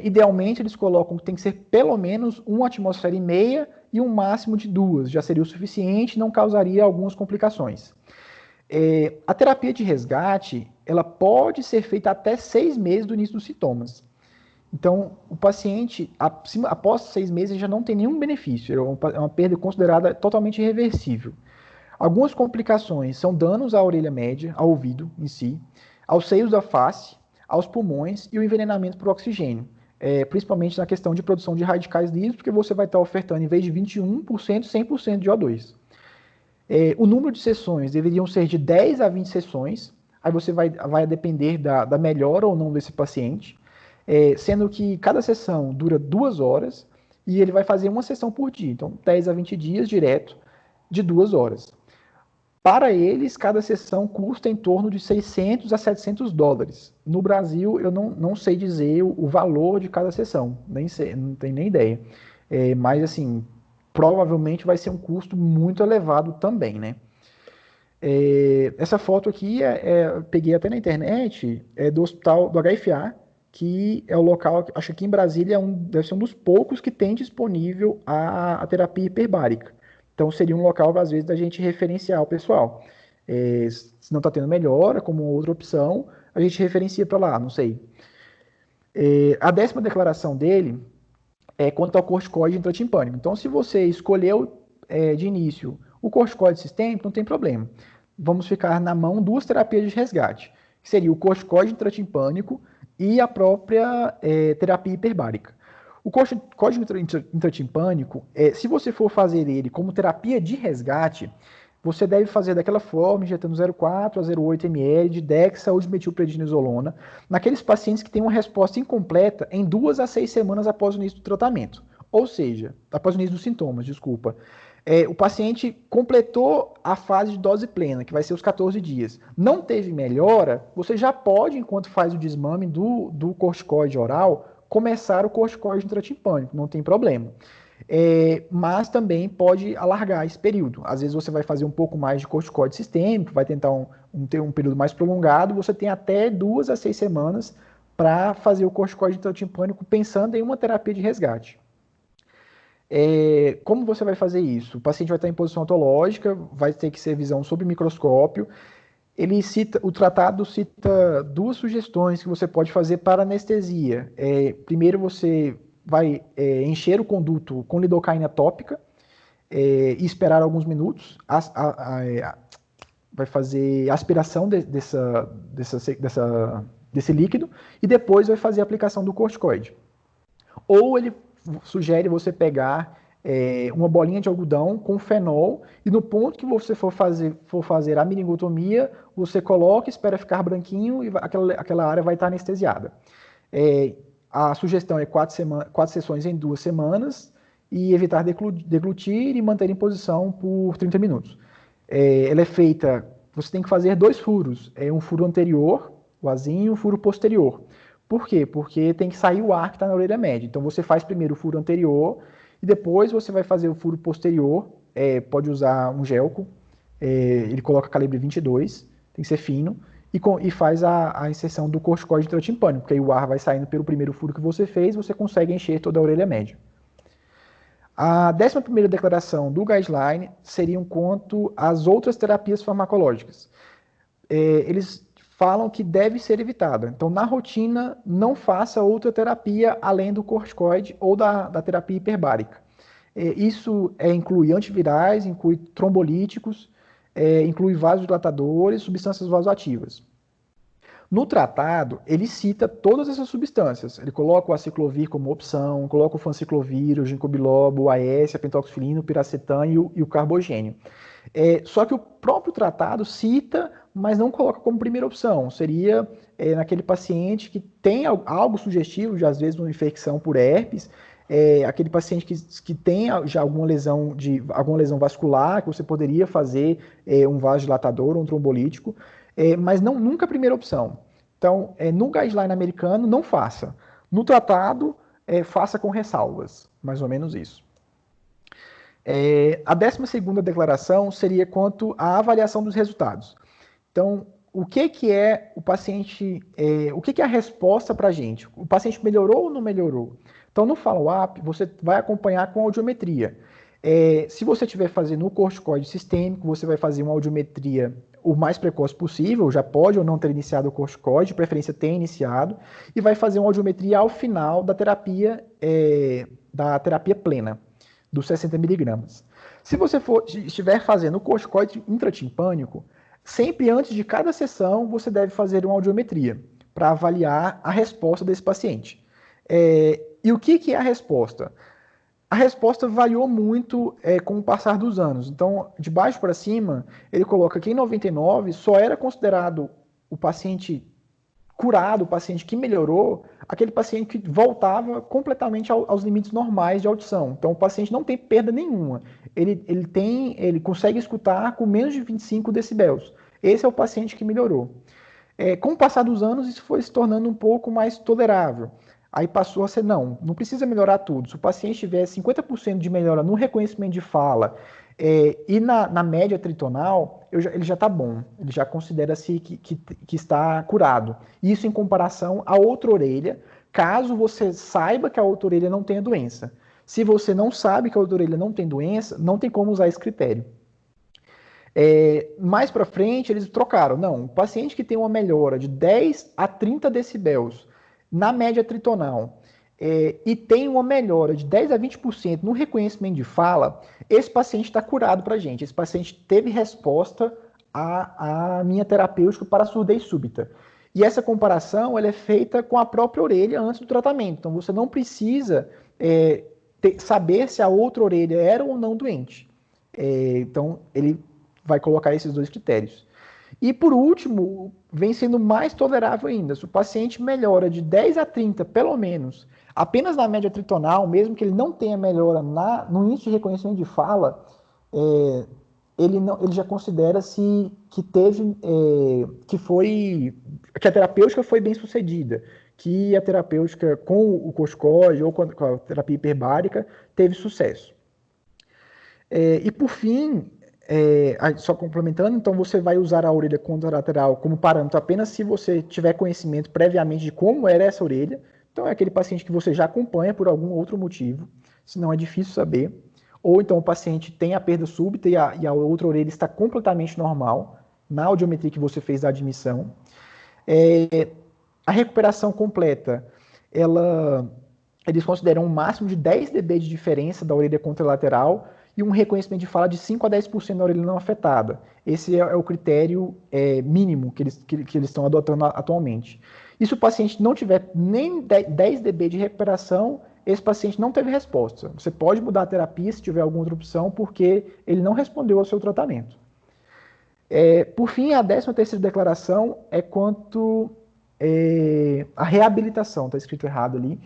[SPEAKER 1] Idealmente, eles colocam que tem que ser pelo menos 1,5 atmosfera e um máximo de 2. Já seria o suficiente, não causaria algumas complicações. A terapia de resgate, ela pode ser feita até 6 meses do início dos sintomas. Então, o paciente, após 6 meses, já não tem nenhum benefício. É uma perda considerada totalmente irreversível. Algumas complicações são danos à orelha média, ao ouvido em si, aos seios da face, aos pulmões e o envenenamento por oxigênio. Principalmente na questão de produção de radicais livres, porque você vai estar ofertando, em vez de 21%, 100% de O2. O número de sessões deveriam ser de 10 a 20 sessões. Aí você vai depender da melhora ou não desse paciente. Sendo que cada sessão dura 2 horas e ele vai fazer uma sessão por dia. Então, 10 a 20 dias direto de 2 horas. Para eles, cada sessão custa em torno de 600 a 700 dólares. No Brasil, eu não sei dizer o valor de cada sessão, nem sei, não tenho nem ideia. Mas, assim, provavelmente vai ser um custo muito elevado também, né? Essa foto aqui, eu peguei até na internet, do hospital do HFA, que é o local, acho que aqui em Brasília deve ser um dos poucos que tem disponível a terapia hiperbárica. Então seria um local, às vezes, da gente referenciar o pessoal. Se não está tendo melhora, como outra opção, a gente referencia para lá, não sei. A 10ª declaração dele é quanto ao corticoide intratimpânico. Então, se você escolheu de início o corticoide sistêmico, não tem problema. Vamos ficar na mão duas terapias de resgate, que seria o corticoide intratimpânico e a própria terapia hiperbárica. O corticoide intratimpânico, se você for fazer ele como terapia de resgate, você deve fazer daquela forma, injetando 0,4 a 0,8 ml de dexa ou de metilprednisolona, naqueles pacientes que têm uma resposta incompleta em 2 a 6 semanas após o início do tratamento. Ou seja, após o início dos sintomas, desculpa. O paciente completou a fase de dose plena, que vai ser os 14 dias. Não teve melhora, você já pode, enquanto faz o desmame do corticoide oral, começar o corticoide intratimpânico, não tem problema. Mas também pode alargar esse período. Às vezes você vai fazer um pouco mais de corticoide sistêmico, vai tentar ter um período mais prolongado, você tem até 2 a 6 semanas para fazer o corticoide intratimpânico pensando em uma terapia de resgate. Como você vai fazer isso? O paciente vai estar em posição autológica, vai ter que ser visão sob microscópio. O tratado cita 2 sugestões que você pode fazer para anestesia. Primeiro, você vai encher o conduto com lidocaína tópica e esperar alguns minutos. Vai fazer aspiração desse líquido e depois vai fazer a aplicação do corticoide. Ou ele sugere você pegar uma bolinha de algodão com fenol e no ponto que você for fazer a meningotomia, você coloca, espera ficar branquinho e aquela área vai estar anestesiada. A sugestão é 4 sessões em 2 semanas e evitar deglutir e manter em posição por 30 minutos. Ela é feita, você tem que fazer 2 furos, um furo anterior, o azinho, e um furo posterior. Por quê? Porque tem que sair o ar que está na orelha média. Então você faz primeiro o furo anterior e depois você vai fazer o furo posterior. Pode usar um gelco, ele coloca calibre 22, tem que ser fino, e faz a inserção do corticoide intratimpânico, porque aí o ar vai saindo pelo primeiro furo que você fez, você consegue encher toda a orelha média. A 11ª declaração do guideline seria quanto às outras terapias farmacológicas. Eles falam que deve ser evitada. Então, na rotina, não faça outra terapia além do corticoide ou da terapia hiperbárica. Isso inclui antivirais, inclui trombolíticos, inclui vasodilatadores, substâncias vasoativas. No tratado, ele cita todas essas substâncias. Ele coloca o aciclovir como opção, coloca o fanciclovir, o ginkgo biloba, o AS, a pentoxifilina, o piracetam e o carbogênio. Só que o próprio tratado cita, mas não coloca como primeira opção. Seria naquele paciente que tem algo sugestivo, de às vezes uma infecção por herpes, aquele paciente que tem já alguma lesão vascular, que você poderia fazer um vasodilatador ou um trombolítico, mas nunca a primeira opção. Então, no guideline americano, não faça. No tratado, faça com ressalvas. Mais ou menos isso. A 12ª declaração seria quanto à avaliação dos resultados. Então, o que é o paciente, o que é a resposta para a gente? O paciente melhorou ou não melhorou? Então, no follow-up, você vai acompanhar com audiometria. Se você estiver fazendo o corticoide sistêmico, você vai fazer uma audiometria o mais precoce possível, já pode ou não ter iniciado o corticoide, de preferência ter iniciado, e vai fazer uma audiometria ao final da terapia plena, dos 60 miligramas. Se você estiver fazendo o corticoide intratimpânico, sempre antes de cada sessão, você deve fazer uma audiometria para avaliar a resposta desse paciente. E o que é a resposta? A resposta variou muito com o passar dos anos. Então, de baixo para cima, ele coloca que em 99 só era considerado o paciente curado, o paciente que melhorou, aquele paciente que voltava completamente aos limites normais de audição. Então, o paciente não tem perda nenhuma. Ele consegue escutar com menos de 25 decibéis. Esse é o paciente que melhorou. Com o passar dos anos, isso foi se tornando um pouco mais tolerável. Aí passou a ser, não precisa melhorar tudo. Se o paciente tiver 50% de melhora no reconhecimento de fala e na média tritonal, ele já está bom, ele já considera-se que está curado. Isso em comparação à outra orelha, caso você saiba que a outra orelha não tenha doença. Se você não sabe que a outra orelha não tem doença, não tem como usar esse critério. Mais para frente, eles trocaram. Não, o paciente que tem uma melhora de 10 a 30 decibéis na média tritonal e tem uma melhora de 10 a 20% no reconhecimento de fala, esse paciente está curado para a gente. Esse paciente teve resposta à minha terapêutica para surdez súbita. E essa comparação ela é feita com a própria orelha antes do tratamento. Então, você não precisa saber se a outra orelha era ou não doente. Então, ele vai colocar esses dois critérios. E por último, vem sendo mais tolerável ainda. Se o paciente melhora de 10 a 30, pelo menos, apenas na média tritonal, mesmo que ele não tenha melhora no índice de reconhecimento de fala, ele já considera-se que teve, que a terapêutica foi bem sucedida, que a terapêutica com o corticoide ou com a terapia hiperbárica teve sucesso. E por fim, só complementando, então você vai usar a orelha contralateral como parâmetro apenas se você tiver conhecimento previamente de como era essa orelha. Então é aquele paciente que você já acompanha por algum outro motivo, senão é difícil saber. Ou então o paciente tem a perda súbita e a outra orelha está completamente normal, na audiometria que você fez da admissão. A recuperação completa, eles consideram um máximo de 10 dB de diferença da orelha contralateral e um reconhecimento de fala de 5 a 10% da orelha não afetada. Esse é o critério mínimo que eles estão adotando atualmente. E se o paciente não tiver nem 10 dB de recuperação, esse paciente não teve resposta. Você pode mudar a terapia se tiver alguma outra opção, porque ele não respondeu ao seu tratamento. Por fim, a 13ª declaração é quanto a reabilitação, está escrito errado ali,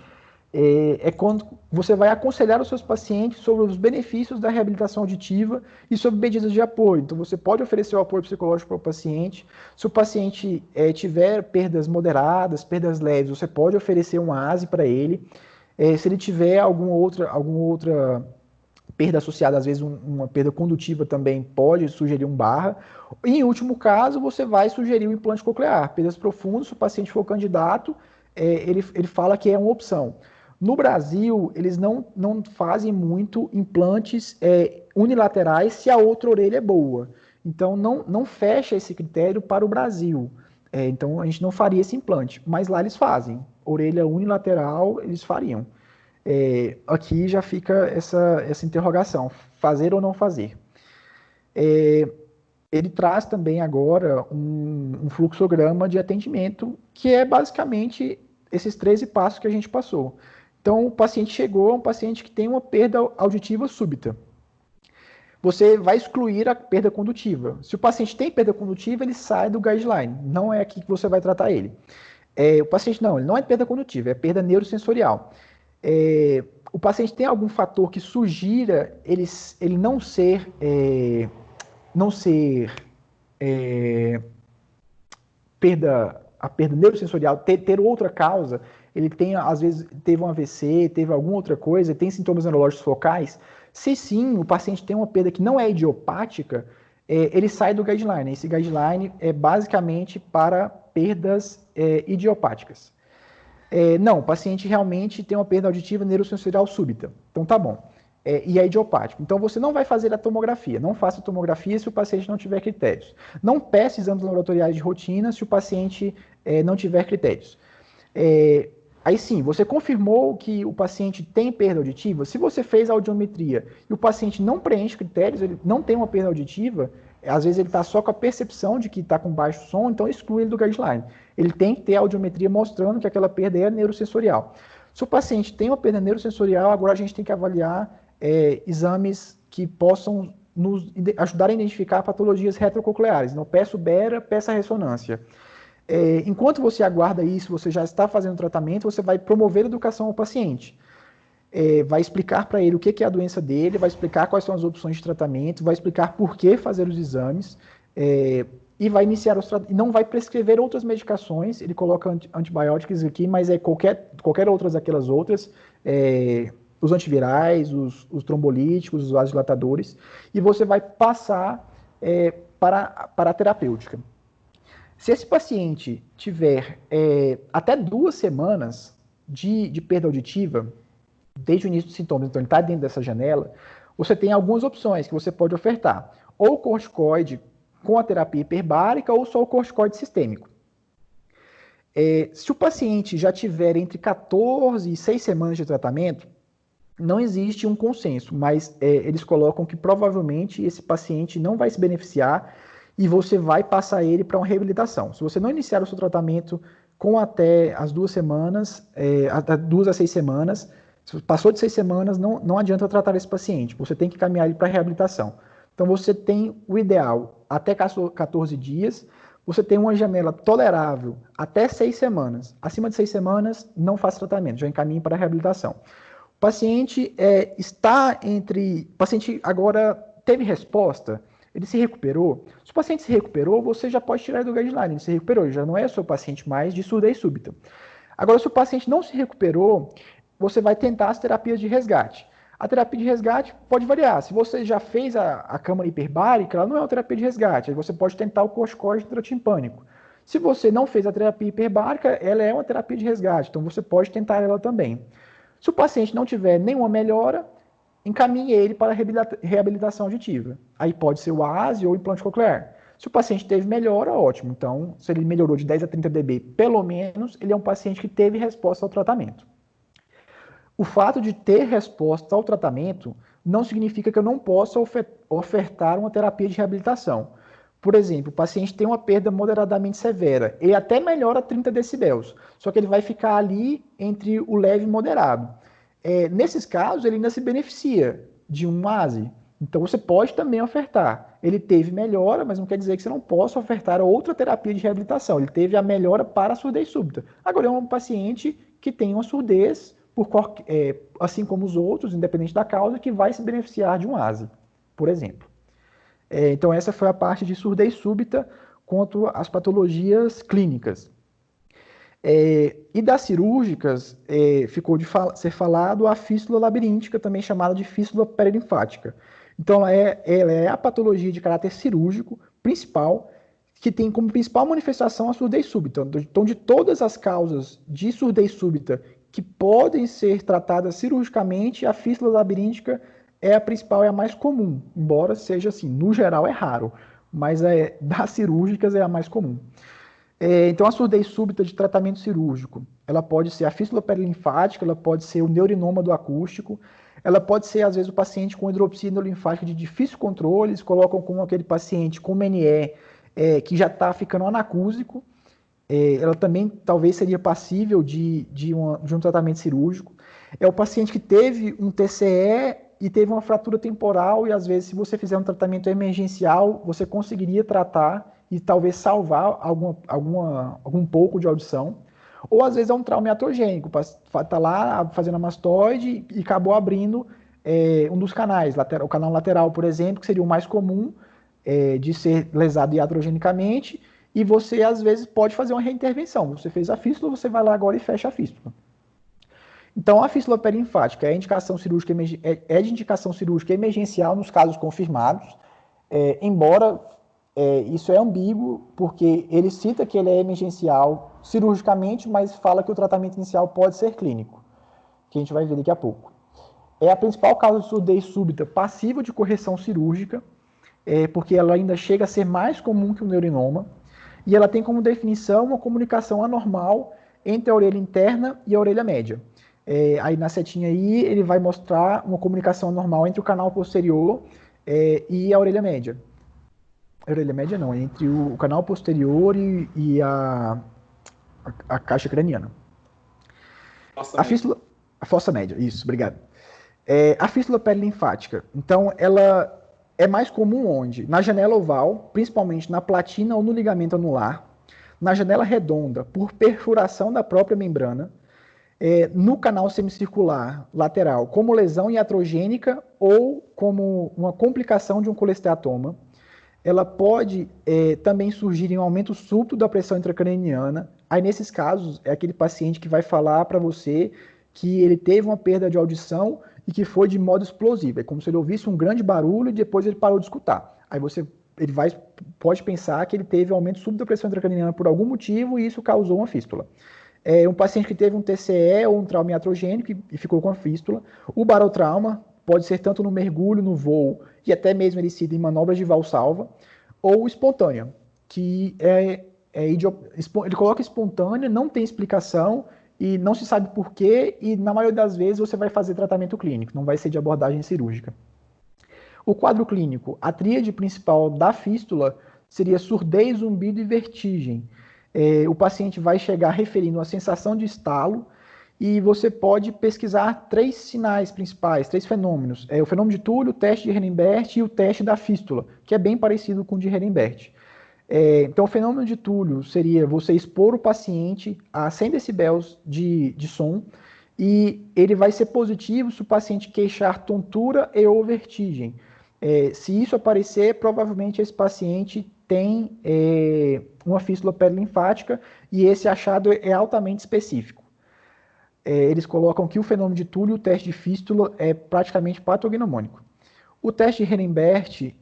[SPEAKER 1] quando você vai aconselhar os seus pacientes sobre os benefícios da reabilitação auditiva e sobre medidas de apoio. Então, você pode oferecer o apoio psicológico para o paciente. Se o paciente tiver perdas moderadas, perdas leves, você pode oferecer um ASE para ele. Se ele tiver alguma outra perda associada, às vezes uma perda condutiva também, pode sugerir um barra. E, em último caso, você vai sugerir um implante coclear. Perdas profundas, se o paciente for candidato, ele fala que é uma opção. No Brasil, eles não fazem muito implantes unilaterais se a outra orelha é boa. Então, não fecha esse critério para o Brasil. Então, a gente não faria esse implante. Mas lá eles fazem. Orelha unilateral, eles fariam. Aqui já fica essa interrogação. Fazer ou não fazer? Ele traz também agora um fluxograma de atendimento, que é basicamente esses 13 passos que a gente passou. Então, o paciente chegou, é um paciente que tem uma perda auditiva súbita. Você vai excluir a perda condutiva. Se o paciente tem perda condutiva, ele sai do guideline. Não é aqui que você vai tratar ele. O paciente ele não é perda condutiva, é perda neurosensorial. O paciente tem algum fator que sugira ele não ser a perda neurosensorial, ter outra causa, ele tem, às vezes, teve um AVC, teve alguma outra coisa, tem sintomas neurológicos focais. Se sim, o paciente tem uma perda que não é idiopática, ele sai do guideline. Esse guideline é basicamente para perdas idiopáticas. Não, o paciente realmente tem uma perda auditiva neurosensorial súbita. Então tá bom. E é idiopático. Então você não vai fazer a tomografia. Não faça a tomografia se o paciente não tiver critérios. Não peça exames laboratoriais de rotina se o paciente não tiver critérios. Aí sim, você confirmou que o paciente tem perda auditiva. Se você fez a audiometria e o paciente não preenche critérios, ele não tem uma perda auditiva, às vezes ele está só com a percepção de que está com baixo som, então exclui ele do guideline. Ele tem que ter a audiometria mostrando que aquela perda é neurosensorial. Se o paciente tem uma perda neurosensorial, agora a gente tem que avaliar exames que possam nos ajudar a identificar patologias retrococleares. Então, peça o BERA, peça a ressonância. Enquanto você aguarda isso, você já está fazendo tratamento, você vai promover educação ao paciente. Vai explicar para ele o que é a doença dele, vai explicar quais são as opções de tratamento, vai explicar por que fazer os exames. e vai iniciar e não vai prescrever outras medicações. Ele coloca antibióticos aqui, mas é qualquer outras daquelas outras, os antivirais, os trombolíticos, os vasodilatadores, e você vai passar para a terapêutica. Se esse paciente tiver até 2 semanas de perda auditiva, desde o início dos sintomas, então ele está dentro dessa janela, você tem algumas opções que você pode ofertar. Ou corticoide com a terapia hiperbárica ou só o corticoide sistêmico. Se o paciente já tiver entre 14 e 6 semanas de tratamento, não existe um consenso, mas eles colocam que provavelmente esse paciente não vai se beneficiar e você vai passar ele para uma reabilitação. Se você não iniciar o seu tratamento com até as 2 semanas, 2 a 6 semanas, se passou de 6 semanas, não adianta tratar esse paciente, você tem que caminhar ele para a reabilitação. Então você tem o ideal até 14 dias, você tem uma janela tolerável até 6 semanas. Acima de 6 semanas, não faça tratamento, já encaminhe para a reabilitação. O paciente o paciente agora teve resposta, ele se recuperou. Se o paciente se recuperou, você já pode tirar ele do guideline, ele se recuperou, ele já não é o seu paciente mais de surdez súbita. Agora, se o paciente não se recuperou, você vai tentar as terapias de resgate. A terapia de resgate pode variar. Se você já fez a câmara hiperbárica, ela não é uma terapia de resgate. Aí você pode tentar o corticoide intratimpânico. Se você não fez a terapia hiperbárica, ela é uma terapia de resgate. Então você pode tentar ela também. Se o paciente não tiver nenhuma melhora, encaminhe ele para a reabilitação auditiva. Aí pode ser o AASE ou o implante coclear. Se o paciente teve melhora, ótimo. Então, se ele melhorou de 10 a 30 dB, pelo menos, ele é um paciente que teve resposta ao tratamento. O fato de ter resposta ao tratamento não significa que eu não possa ofertar uma terapia de reabilitação. Por exemplo, o paciente tem uma perda moderadamente severa, ele até melhora 30 decibéis, só que ele vai ficar ali entre o leve e moderado. Nesses casos, ele ainda se beneficia de um ASE, então você pode também ofertar. Ele teve melhora, mas não quer dizer que você não possa ofertar outra terapia de reabilitação. Ele teve a melhora para a surdez súbita. Agora é um paciente que tem uma surdez, assim como os outros, independente da causa, que vai se beneficiar de um ASE, por exemplo. Então essa foi a parte de surdez súbita quanto às patologias clínicas. E das cirúrgicas, ficou de ser falado a fístula labiríntica, também chamada de fístula perilinfática. Então ela é a patologia de caráter cirúrgico principal, que tem como principal manifestação a surdez súbita. Então, de todas as causas de surdez súbita que podem ser tratadas cirurgicamente, a fístula labiríntica é a principal, é a mais comum, embora seja assim, no geral é raro, mas das cirúrgicas é a mais comum. Então, a surdez súbita de tratamento cirúrgico, ela pode ser a fístula perilinfática, ela pode ser o neurinoma do acústico, ela pode ser, às vezes, o paciente com hidropsia neurolinfática de difícil controle, eles colocam como aquele paciente com MNE, que já está ficando anacúsico, ela também talvez seria passível de um tratamento cirúrgico. É o paciente que teve um TCE e teve uma fratura temporal e, às vezes, se você fizer um tratamento emergencial, você conseguiria tratar e talvez salvar algum pouco de audição. Ou, às vezes, é um trauma iatrogênico, está lá fazendo a mastoide e acabou abrindo um dos canais, o canal lateral, por exemplo, que seria o mais comum de ser lesado iatrogenicamente, e você, às vezes, pode fazer uma reintervenção. Você fez a fístula, você vai lá agora e fecha a fístula. Então, a fístula perilinfática é de indicação cirúrgica emergencial nos casos confirmados, embora isso é ambíguo, porque ele cita que ele é emergencial cirurgicamente, mas fala que o tratamento inicial pode ser clínico, que a gente vai ver daqui a pouco. É a principal causa de surdez súbita passível de correção cirúrgica, porque ela ainda chega a ser mais comum que o neurinoma, e ela tem como definição uma comunicação anormal entre a orelha interna e a orelha média. Aí na setinha aí ele vai mostrar uma comunicação anormal entre o canal posterior e a orelha média. A orelha média não, entre o canal posterior e a caixa craniana. A fossa média, isso, obrigado. A fístula perilinfática, então ela é mais comum onde? Na janela oval, principalmente na platina ou no ligamento anular, na janela redonda, por perfuração da própria membrana, no canal semicircular lateral, como lesão iatrogênica ou como uma complicação de um colesteatoma, ela pode também surgir em um aumento súbito da pressão intracraniana. Aí, nesses casos, é aquele paciente que vai falar para você que ele teve uma perda de audição e que foi de modo explosivo. É como se ele ouvisse um grande barulho e depois ele parou de escutar. Aí pode pensar que ele teve um aumento súbito da pressão intracraniana por algum motivo e isso causou uma fístula. Um paciente que teve um TCE ou um trauma iatrogênico e ficou com a fístula. O barotrauma pode ser tanto no mergulho, no voo, e até mesmo ele sido em manobras de valsalva, ou espontânea, que ele coloca espontânea, não tem explicação, e não se sabe por quê, e na maioria das vezes você vai fazer tratamento clínico, não vai ser de abordagem cirúrgica. O quadro clínico, a tríade principal da fístula seria surdez, zumbido e vertigem. O paciente vai chegar referindo a sensação de estalo, e você pode pesquisar 3 sinais principais, 3 fenômenos. O fenômeno de Túlio, o teste de Herembert e o teste da fístula, que é bem parecido com o de Herembert. Então, o fenômeno de Túlio seria você expor o paciente a 100 decibéis de som, e ele vai ser positivo se o paciente queixar tontura e ou vertigem. Se isso aparecer, provavelmente esse paciente tem uma fístula perilinfática, e esse achado é altamente específico. Eles colocam que o fenômeno de Túlio, o teste de fístula, é praticamente patognomônico. O teste de Herembert,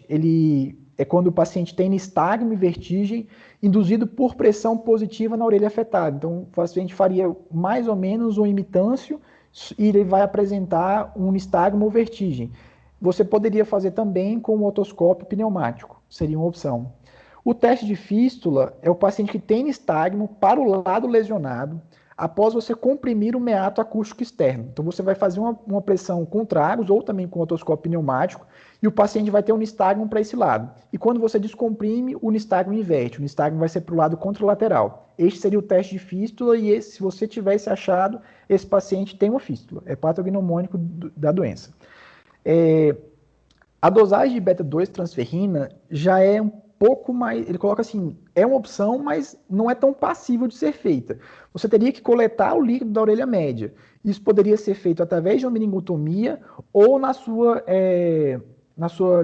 [SPEAKER 1] ele é quando o paciente tem nistagmo e vertigem induzido por pressão positiva na orelha afetada. Então, o paciente faria mais ou menos um imitâncio e ele vai apresentar um nistagmo ou vertigem. Você poderia fazer também com um otoscópio pneumático, seria uma opção. O teste de fístula é o paciente que tem nistagmo para o lado lesionado, após você comprimir o meato acústico externo. Então, você vai fazer uma pressão com tragos ou também com otoscópio pneumático e o paciente vai ter um nistagmo para esse lado. E quando você descomprime, o nistagmo inverte. O nistagmo vai ser para o lado contralateral. Este seria o teste de fístula e se você tiver esse achado, esse paciente tem uma fístula. É patognomônico da doença. A dosagem de beta-2 transferrina já é um pouco mais, ele coloca assim, é uma opção, mas não é tão passível de ser feita. Você teria que coletar o líquido da orelha média. Isso poderia ser feito através de uma meningotomia ou na sua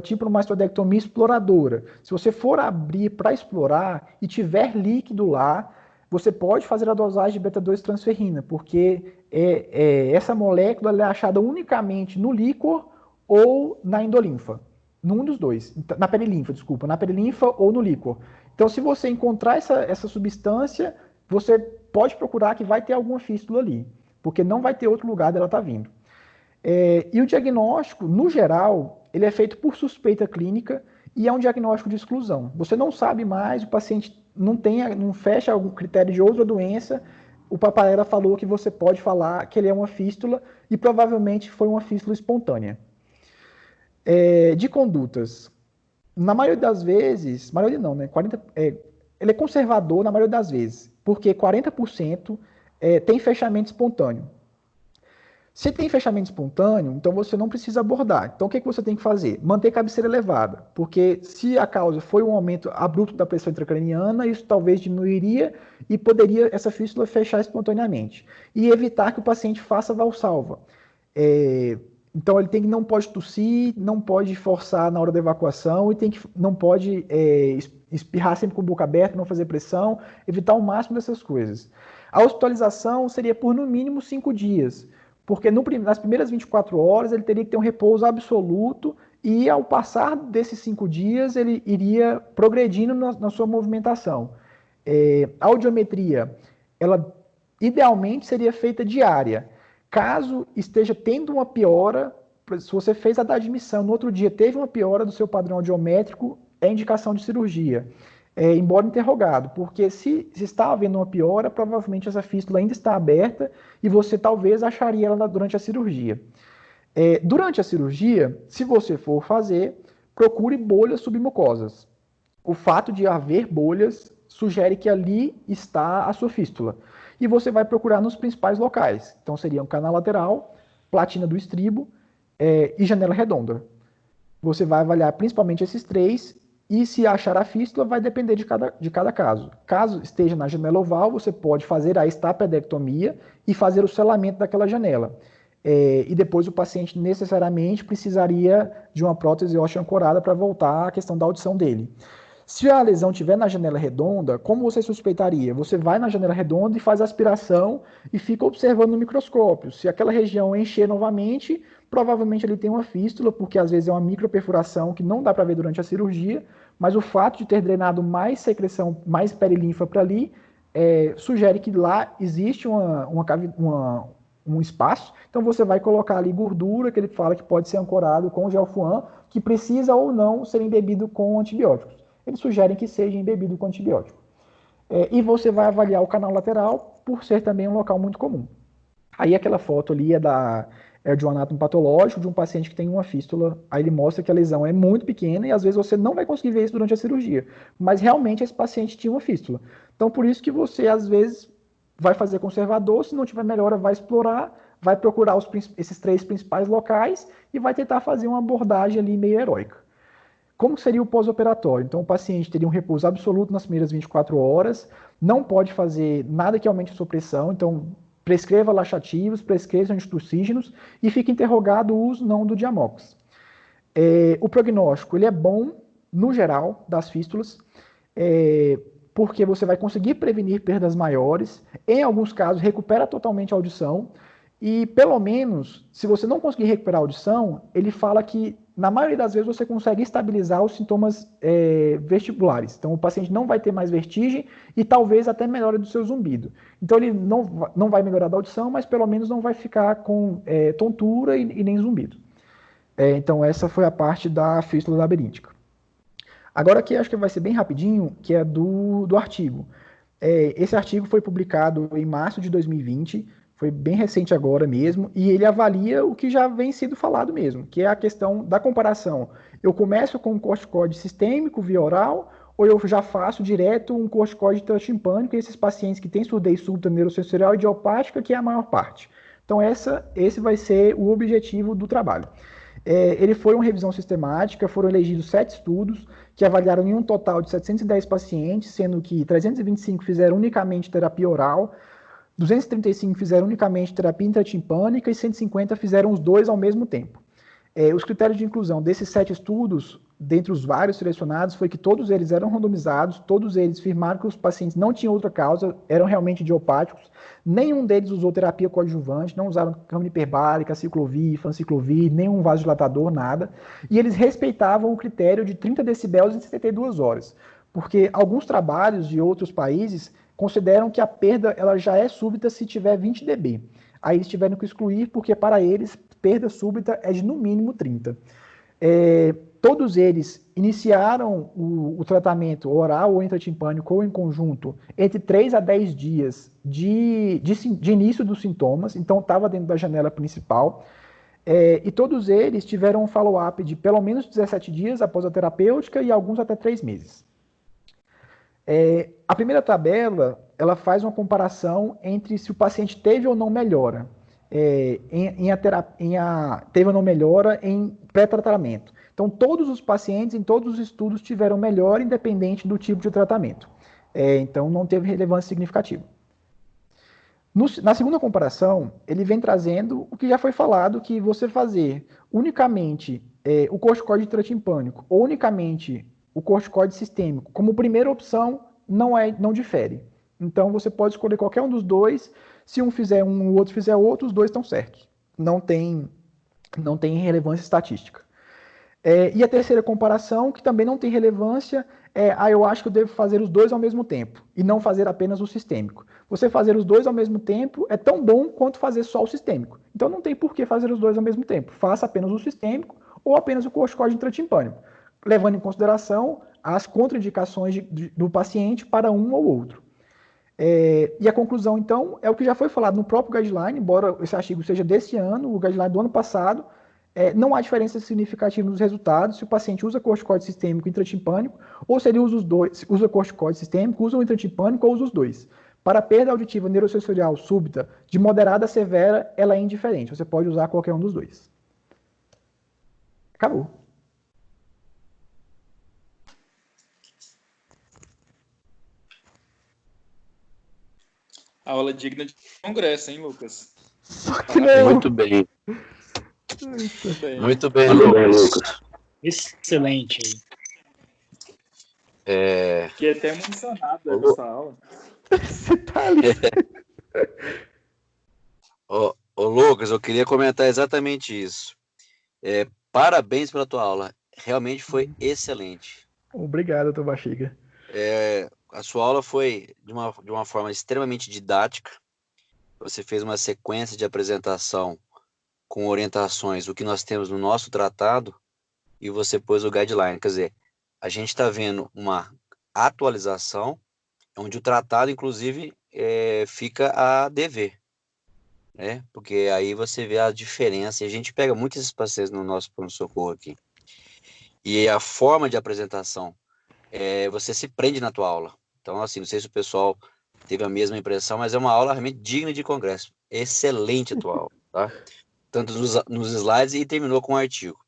[SPEAKER 1] tipomastodectomia exploradora. Se você for abrir para explorar e tiver líquido lá, você pode fazer a dosagem de beta-2 transferrina, porque essa molécula é achada unicamente no líquor ou na endolinfa. Num dos dois. Na perilinfa, desculpa. Na perilinfa ou no líquor. Então, se você encontrar essa substância, você pode procurar que vai ter alguma fístula ali. Porque não vai ter outro lugar dela estar vindo. E o diagnóstico, no geral, ele é feito por suspeita clínica e é um diagnóstico de exclusão. Você não sabe mais, o paciente não fecha algum critério de outra doença, o Paparella falou que você pode falar que ele é uma fístula e provavelmente foi uma fístula espontânea. De condutas, na maioria das vezes, maioria não, né? Ele é conservador na maioria das vezes, porque 40% tem fechamento espontâneo. Se tem fechamento espontâneo, então você não precisa abordar. Então o que você tem que fazer? Manter a cabeceira elevada, porque se a causa foi um aumento abrupto da pressão intracraniana, isso talvez diminuiria e poderia essa fístula fechar espontaneamente. E evitar que o paciente faça valsalva. Então ele não pode tossir, não pode forçar na hora da evacuação e não pode espirrar sempre com a boca aberta, não fazer pressão, evitar o máximo dessas coisas. A hospitalização seria por no mínimo 5 dias, porque nas primeiras 24 horas ele teria que ter um repouso absoluto e ao passar desses 5 dias ele iria progredindo na sua movimentação. A audiometria, ela idealmente seria feita diária. Caso esteja tendo uma piora, se você fez a da admissão, no outro dia teve uma piora do seu padrão audiométrico, é indicação de cirurgia, embora interrogado, porque se está havendo uma piora, provavelmente essa fístula ainda está aberta e você talvez acharia ela durante a cirurgia. Durante a cirurgia, se você for fazer, procure bolhas submucosas. O fato de haver bolhas sugere que ali está a sua fístula. E você vai procurar nos principais locais. Então, seriam canal lateral, platina do estribo e janela redonda. Você vai avaliar principalmente esses 3 e se achar a fístula vai depender de cada caso. Caso esteja na janela oval, você pode fazer a estapedectomia e fazer o selamento daquela janela.
[SPEAKER 2] e depois o paciente necessariamente precisaria de uma prótese óssea ancorada para voltar à questão da audição dele. Se a lesão estiver na janela redonda, como você suspeitaria? Você vai na janela redonda e faz aspiração e fica observando no microscópio. Se aquela região encher novamente, provavelmente ele tem uma fístula, porque às vezes é uma microperfuração que não dá para ver durante a cirurgia, mas o fato de ter drenado mais secreção, mais perilinfa para ali, sugere que lá existe um espaço, então você vai colocar ali gordura, que ele fala que pode ser ancorado com gelfuan, que precisa ou não ser embebido com antibióticos. Eles sugerem que seja embebido com antibiótico. E você vai avaliar o canal lateral, por ser também um local muito comum. Aí aquela foto ali é de um anátomo patológico de um paciente que tem uma fístula. Aí ele mostra que a lesão é muito pequena e às vezes você não vai conseguir ver isso durante a cirurgia. Mas realmente esse paciente tinha uma fístula. Então por isso que você às vezes vai fazer conservador, se não tiver melhora vai explorar, vai procurar esses 3 principais locais e vai tentar fazer uma abordagem ali meio heróica. Como seria o pós-operatório? Então, o paciente teria um repouso absoluto nas primeiras 24 horas, não pode fazer nada que aumente a sua pressão, então prescreva laxativos, prescreva antitussígenos e fica interrogado o uso não do Diamox. O prognóstico ele é bom, no geral, das fístulas, porque você vai conseguir prevenir perdas maiores, em alguns casos recupera totalmente a audição, e pelo menos, se você não conseguir recuperar a audição, ele fala que na maioria das vezes você consegue estabilizar os sintomas vestibulares. Então o paciente não vai ter mais vertigem e talvez até melhora do seu zumbido. Então ele não vai melhorar da audição, mas pelo menos não vai ficar com tontura e nem zumbido. Então essa foi a parte da fístula labiríntica. Agora aqui acho que vai ser bem rapidinho, que é do artigo. Esse artigo foi publicado em março de 2020, foi bem recente agora mesmo, e ele avalia o que já vem sido falado mesmo, que é a questão da comparação. Eu começo com um corticoide sistêmico via oral, ou eu já faço direto um corticoide transtimpânico, esses pacientes que têm surdez súbita neurosensorial idiopática, que é a maior parte. Então esse vai ser o objetivo do trabalho. Ele foi uma revisão sistemática, foram elegidos 7 estudos, que avaliaram em um total de 710 pacientes, sendo que 325 fizeram unicamente terapia oral, 235 fizeram unicamente terapia intratimpânica e 150 fizeram os dois ao mesmo tempo. Os critérios de inclusão desses 7 estudos, dentre os vários selecionados, foi que todos eles eram randomizados, todos eles firmaram que os pacientes não tinham outra causa, eram realmente idiopáticos, nenhum deles usou terapia coadjuvante, não usaram câmara hiperbárica, ciclovir, fanciclovir, nenhum vasodilatador, nada, e eles respeitavam o critério de 30 decibéis em 72 horas, porque alguns trabalhos de outros países consideram que a perda ela já é súbita se tiver 20 dB. Aí eles tiveram que excluir, porque para eles, perda súbita é de no mínimo 30. Todos eles iniciaram o tratamento oral ou intratimpânico ou em conjunto entre 3 a 10 dias de início dos sintomas, então estava dentro da janela principal. E todos eles tiveram um follow-up de pelo menos 17 dias após a terapêutica e alguns até 3 meses. A primeira tabela, ela faz uma comparação entre se o paciente teve ou não melhora, teve ou não melhora em pré-tratamento. Então, todos os pacientes em todos os estudos tiveram melhora, independente do tipo de tratamento. Então, não teve relevância significativa. Na segunda comparação, ele vem trazendo o que já foi falado, que você fazer unicamente o corticoide intratimpânico ou unicamente o corticoide sistêmico como primeira opção não difere. Então você pode escolher qualquer um dos dois, se um fizer um, o outro fizer outro, os dois estão certos. Não tem relevância estatística. E a terceira comparação, que também não tem relevância, eu acho que eu devo fazer os dois ao mesmo tempo, e não fazer apenas o sistêmico. Você fazer os dois ao mesmo tempo é tão bom quanto fazer só o sistêmico. Então não tem por que fazer os dois ao mesmo tempo. Faça apenas o sistêmico ou apenas o corticoide intratimpânico, levando em consideração as contraindicações do paciente para um ou outro. E a conclusão, então, é o que já foi falado no próprio guideline, embora esse artigo seja desse ano, o guideline do ano passado, não há diferença significativa nos resultados se o paciente usa corticoide sistêmico e intratimpânico, ou se ele usa corticoide sistêmico, usa o intratimpânico ou usa os dois. Para a perda auditiva neurosensorial súbita, de moderada a severa, ela é indiferente. Você pode usar qualquer um dos dois. Acabou.
[SPEAKER 3] Aula digna de congresso, hein, Lucas?
[SPEAKER 1] Só que não.
[SPEAKER 4] Muito bem.
[SPEAKER 3] Muito bem, Lucas.
[SPEAKER 4] Excelente.
[SPEAKER 5] Fiquei até emocionado dessa aula.
[SPEAKER 2] Você tá ali.
[SPEAKER 3] Ô, Lucas, eu queria comentar exatamente isso. Parabéns pela tua aula. Realmente foi excelente.
[SPEAKER 2] Obrigado, doutor Baxiga.
[SPEAKER 3] A sua aula foi de uma forma extremamente didática. Você fez uma sequência de apresentação com orientações do que nós temos no nosso tratado e você pôs o guideline. Quer dizer, a gente está vendo uma atualização onde o tratado, inclusive, fica a dever, né? Porque aí você vê a diferença. E a gente pega muitos esses pacientes no nosso pronto-socorro aqui. E a forma de apresentação, você se prende na tua aula. Então, assim, não sei se o pessoal teve a mesma impressão, mas é uma aula realmente digna de congresso. Excelente a tua aula, tá? Tanto nos slides e terminou com o artigo.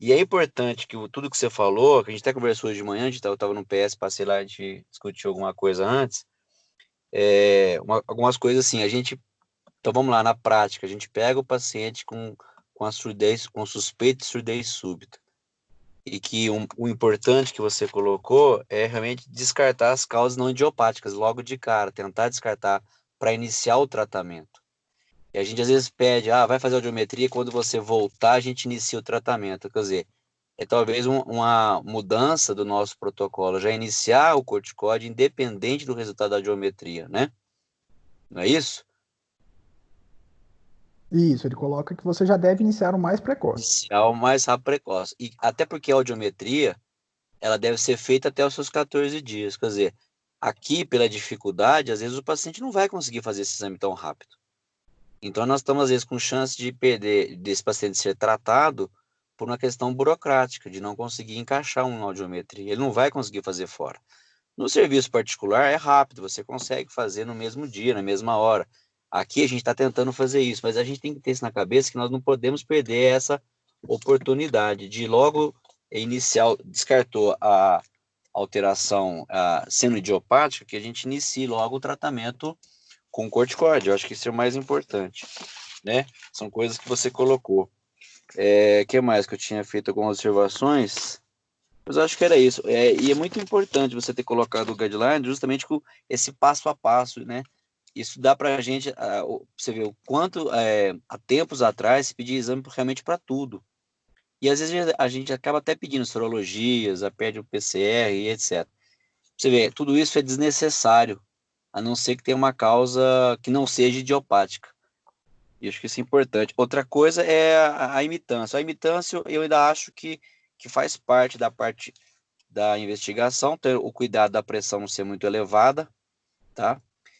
[SPEAKER 3] E é importante que tudo que você falou, que a gente até conversou hoje de manhã, eu estava no PS, passei lá, a gente discutiu alguma coisa antes, algumas coisas assim, então vamos lá, na prática, a gente pega o paciente com a surdez, com suspeita de surdez súbita, e que o importante que você colocou é realmente descartar as causas não idiopáticas logo de cara, tentar descartar para iniciar o tratamento. E a gente às vezes pede, vai fazer audiometria, quando você voltar a gente inicia o tratamento. Quer dizer, é talvez uma mudança do nosso protocolo, já iniciar o corticóide independente do resultado da audiometria, né? Não é isso?
[SPEAKER 2] Isso, ele coloca que você já deve iniciar o mais precoce.
[SPEAKER 3] Iniciar o mais rápido precoce. E até porque a audiometria, ela deve ser feita até os seus 14 dias. Quer dizer, aqui, pela dificuldade, às vezes o paciente não vai conseguir fazer esse exame tão rápido. Então, nós estamos, às vezes, com chance de perder, desse paciente ser tratado por uma questão burocrática, de não conseguir encaixar uma audiometria. Ele não vai conseguir fazer fora. No serviço particular, é rápido, você consegue fazer no mesmo dia, na mesma hora. Aqui, a gente está tentando fazer isso, mas a gente tem que ter isso na cabeça, que nós não podemos perder essa oportunidade de logo iniciar, descartou a alteração sendo idiopática, que a gente inicie logo o tratamento com corticóide. Eu acho que isso é o mais importante, né? São coisas que você colocou. Que mais que eu tinha feito algumas observações? Mas eu acho que era isso. E é muito importante você ter colocado o guideline justamente com esse passo a passo, né? Isso dá para a gente, você ver o quanto, há tempos atrás, se pedia exame realmente para tudo. E às vezes a gente acaba até pedindo sorologias, pede o PCR e etc. Você vê, tudo isso é desnecessário, a não ser que tenha uma causa que não seja idiopática. E acho que isso é importante. Outra coisa é a imitância. A imitância eu ainda acho que faz parte da investigação, ter o cuidado da pressão não ser muito elevada, tá?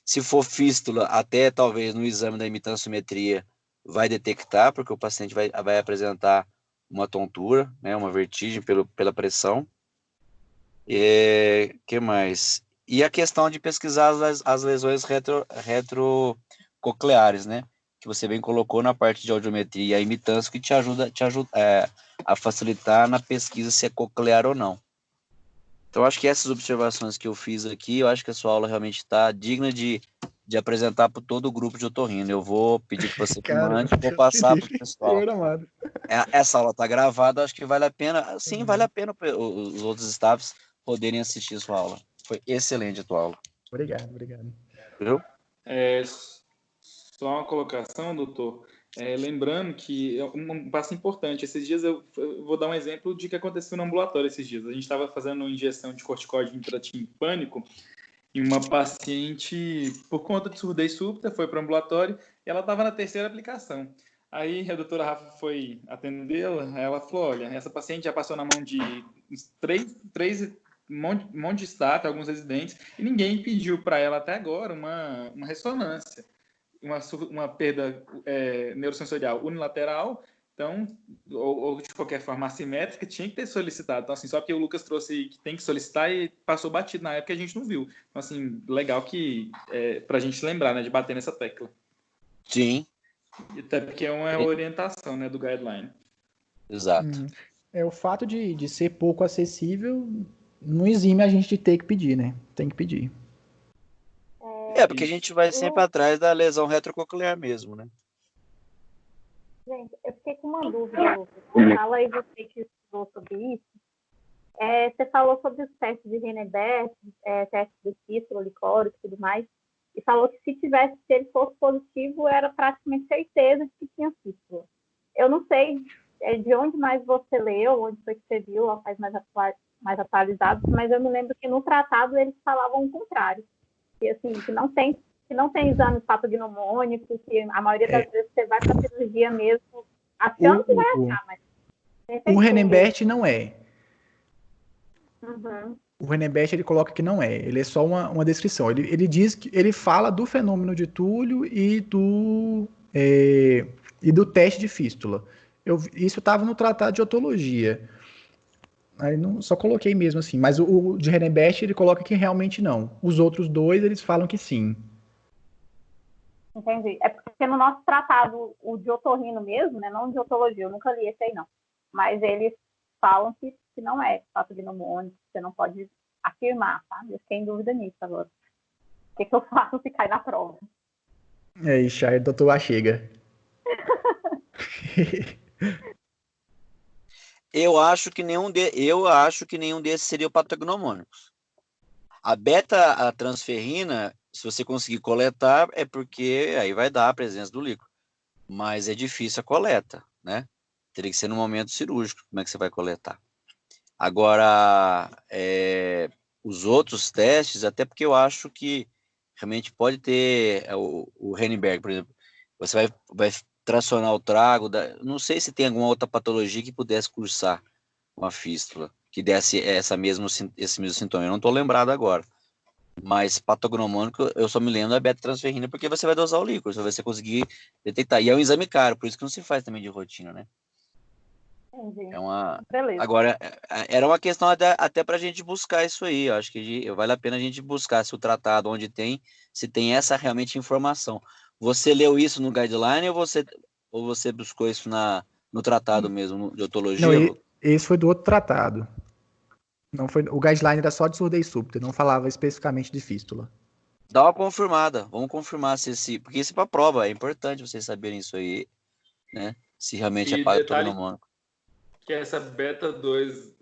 [SPEAKER 3] Se for fístula, até talvez no exame da imitanciometria vai detectar, porque o paciente vai apresentar uma tontura, né, uma vertigem pela pressão. Que mais? E a questão de pesquisar as lesões retrococleares, né? Que você bem colocou na parte de audiometria e a imitância, que te ajuda a facilitar na pesquisa se é coclear ou não. Então, acho que essas observações que eu fiz aqui, eu acho que a sua aula realmente está digna de apresentar para todo o grupo de otorrino. Eu vou pedir que você mande, vou passar para o pessoal. Essa aula está gravada, acho que vale a pena. Sim, vale a pena os outros staffs poderem assistir a sua aula. Foi excelente a tua aula.
[SPEAKER 2] Obrigado.
[SPEAKER 3] Viu?
[SPEAKER 5] Só uma colocação, doutor. Lembrando que é um passo importante. Esses dias eu vou dar um exemplo de que aconteceu no ambulatório esses dias. A gente estava fazendo injeção de corticóide intratimpânico e uma paciente, por conta de surdez súbita, foi para o ambulatório e ela estava na terceira aplicação. Aí a doutora Rafa foi atendê-la, ela falou, olha, essa paciente já passou na mão de três um monte de staff, alguns residentes, e ninguém pediu para ela até agora uma ressonância, uma perda neurosensorial unilateral, então, ou de qualquer forma assimétrica, tinha que ter solicitado. Então, assim, só porque o Lucas trouxe que tem que solicitar e passou batido na época, a gente não viu. Então, assim, legal que para a gente lembrar, né, de bater nessa tecla.
[SPEAKER 3] Sim.
[SPEAKER 5] Até porque é uma orientação, né, do guideline.
[SPEAKER 3] Exato.
[SPEAKER 2] O fato de ser pouco acessível não exime a gente de ter que pedir, né? Tem que pedir.
[SPEAKER 3] Porque a gente vai sempre atrás da lesão retrococlear mesmo, né?
[SPEAKER 4] Gente, eu fiquei com uma dúvida, Lucas. Fala aí você que estudou sobre isso. Você falou sobre os testes de Henneberg, testes de fístula, licórico e tudo mais, e falou que se ele fosse positivo, era praticamente certeza de que tinha fístula. Eu não sei de onde mais você leu, onde foi que você viu, locais mais atualizados, mas eu me lembro que no tratado eles falavam o contrário, que, assim, que não tem exame patognomônico, que a maioria das vezes você vai para a cirurgia mesmo, achando que vai achar, mas...
[SPEAKER 2] O Henneberg não é.
[SPEAKER 4] Uhum.
[SPEAKER 2] O Henneberg, ele coloca que não é. Ele é só uma descrição. Ele diz que ele fala do fenômeno de Túlio e do teste de fístula. Isso estava no tratado de otologia. Aí só coloquei mesmo assim. Mas o de Henneberg, ele coloca que realmente não. Os outros dois, eles falam que sim.
[SPEAKER 4] Entendi. É porque no nosso tratado, o de otorrino mesmo, né, não de otologia, eu nunca li esse aí não, mas eles falam que não é patognomônico, você não pode afirmar, tá? Eu fiquei em dúvida nisso agora. O que eu faço se cai na prova?
[SPEAKER 2] Ixi, aí o doutor lá chega.
[SPEAKER 3] Eu acho que nenhum desses seria o patognomônico. A beta-transferrina, se você conseguir coletar, é porque aí vai dar a presença do líquido. Mas é difícil a coleta, né? Teria que ser no momento cirúrgico. Como é que você vai coletar? Agora, os outros testes, até porque eu acho que realmente pode ter o Henneberg, por exemplo. Você vai tracionar o trago. Não sei se tem alguma outra patologia que pudesse cursar uma fístula, que desse esse mesmo sintoma. Eu não estou lembrado agora. Mas patognomônico, eu só me lembro da beta-transferrina, porque você vai dosar o líquido, você vai conseguir detectar. E é um exame caro, por isso que não se faz também de rotina, né?
[SPEAKER 4] Entendi.
[SPEAKER 3] Beleza. Agora, era uma questão até para a gente buscar isso aí. Eu acho que vale a pena a gente buscar se o tratado onde tem, se tem essa realmente informação. Você leu isso no guideline ou você buscou isso no tratado mesmo, de otologia?
[SPEAKER 2] Não, esse foi do outro tratado. Não foi, o guideline era só de surdez súbita, não falava especificamente de fístula.
[SPEAKER 3] Dá uma confirmada, vamos confirmar porque isso é para prova, é importante vocês saberem isso aí, né? Se realmente é patognomônico.
[SPEAKER 5] Que essa beta 2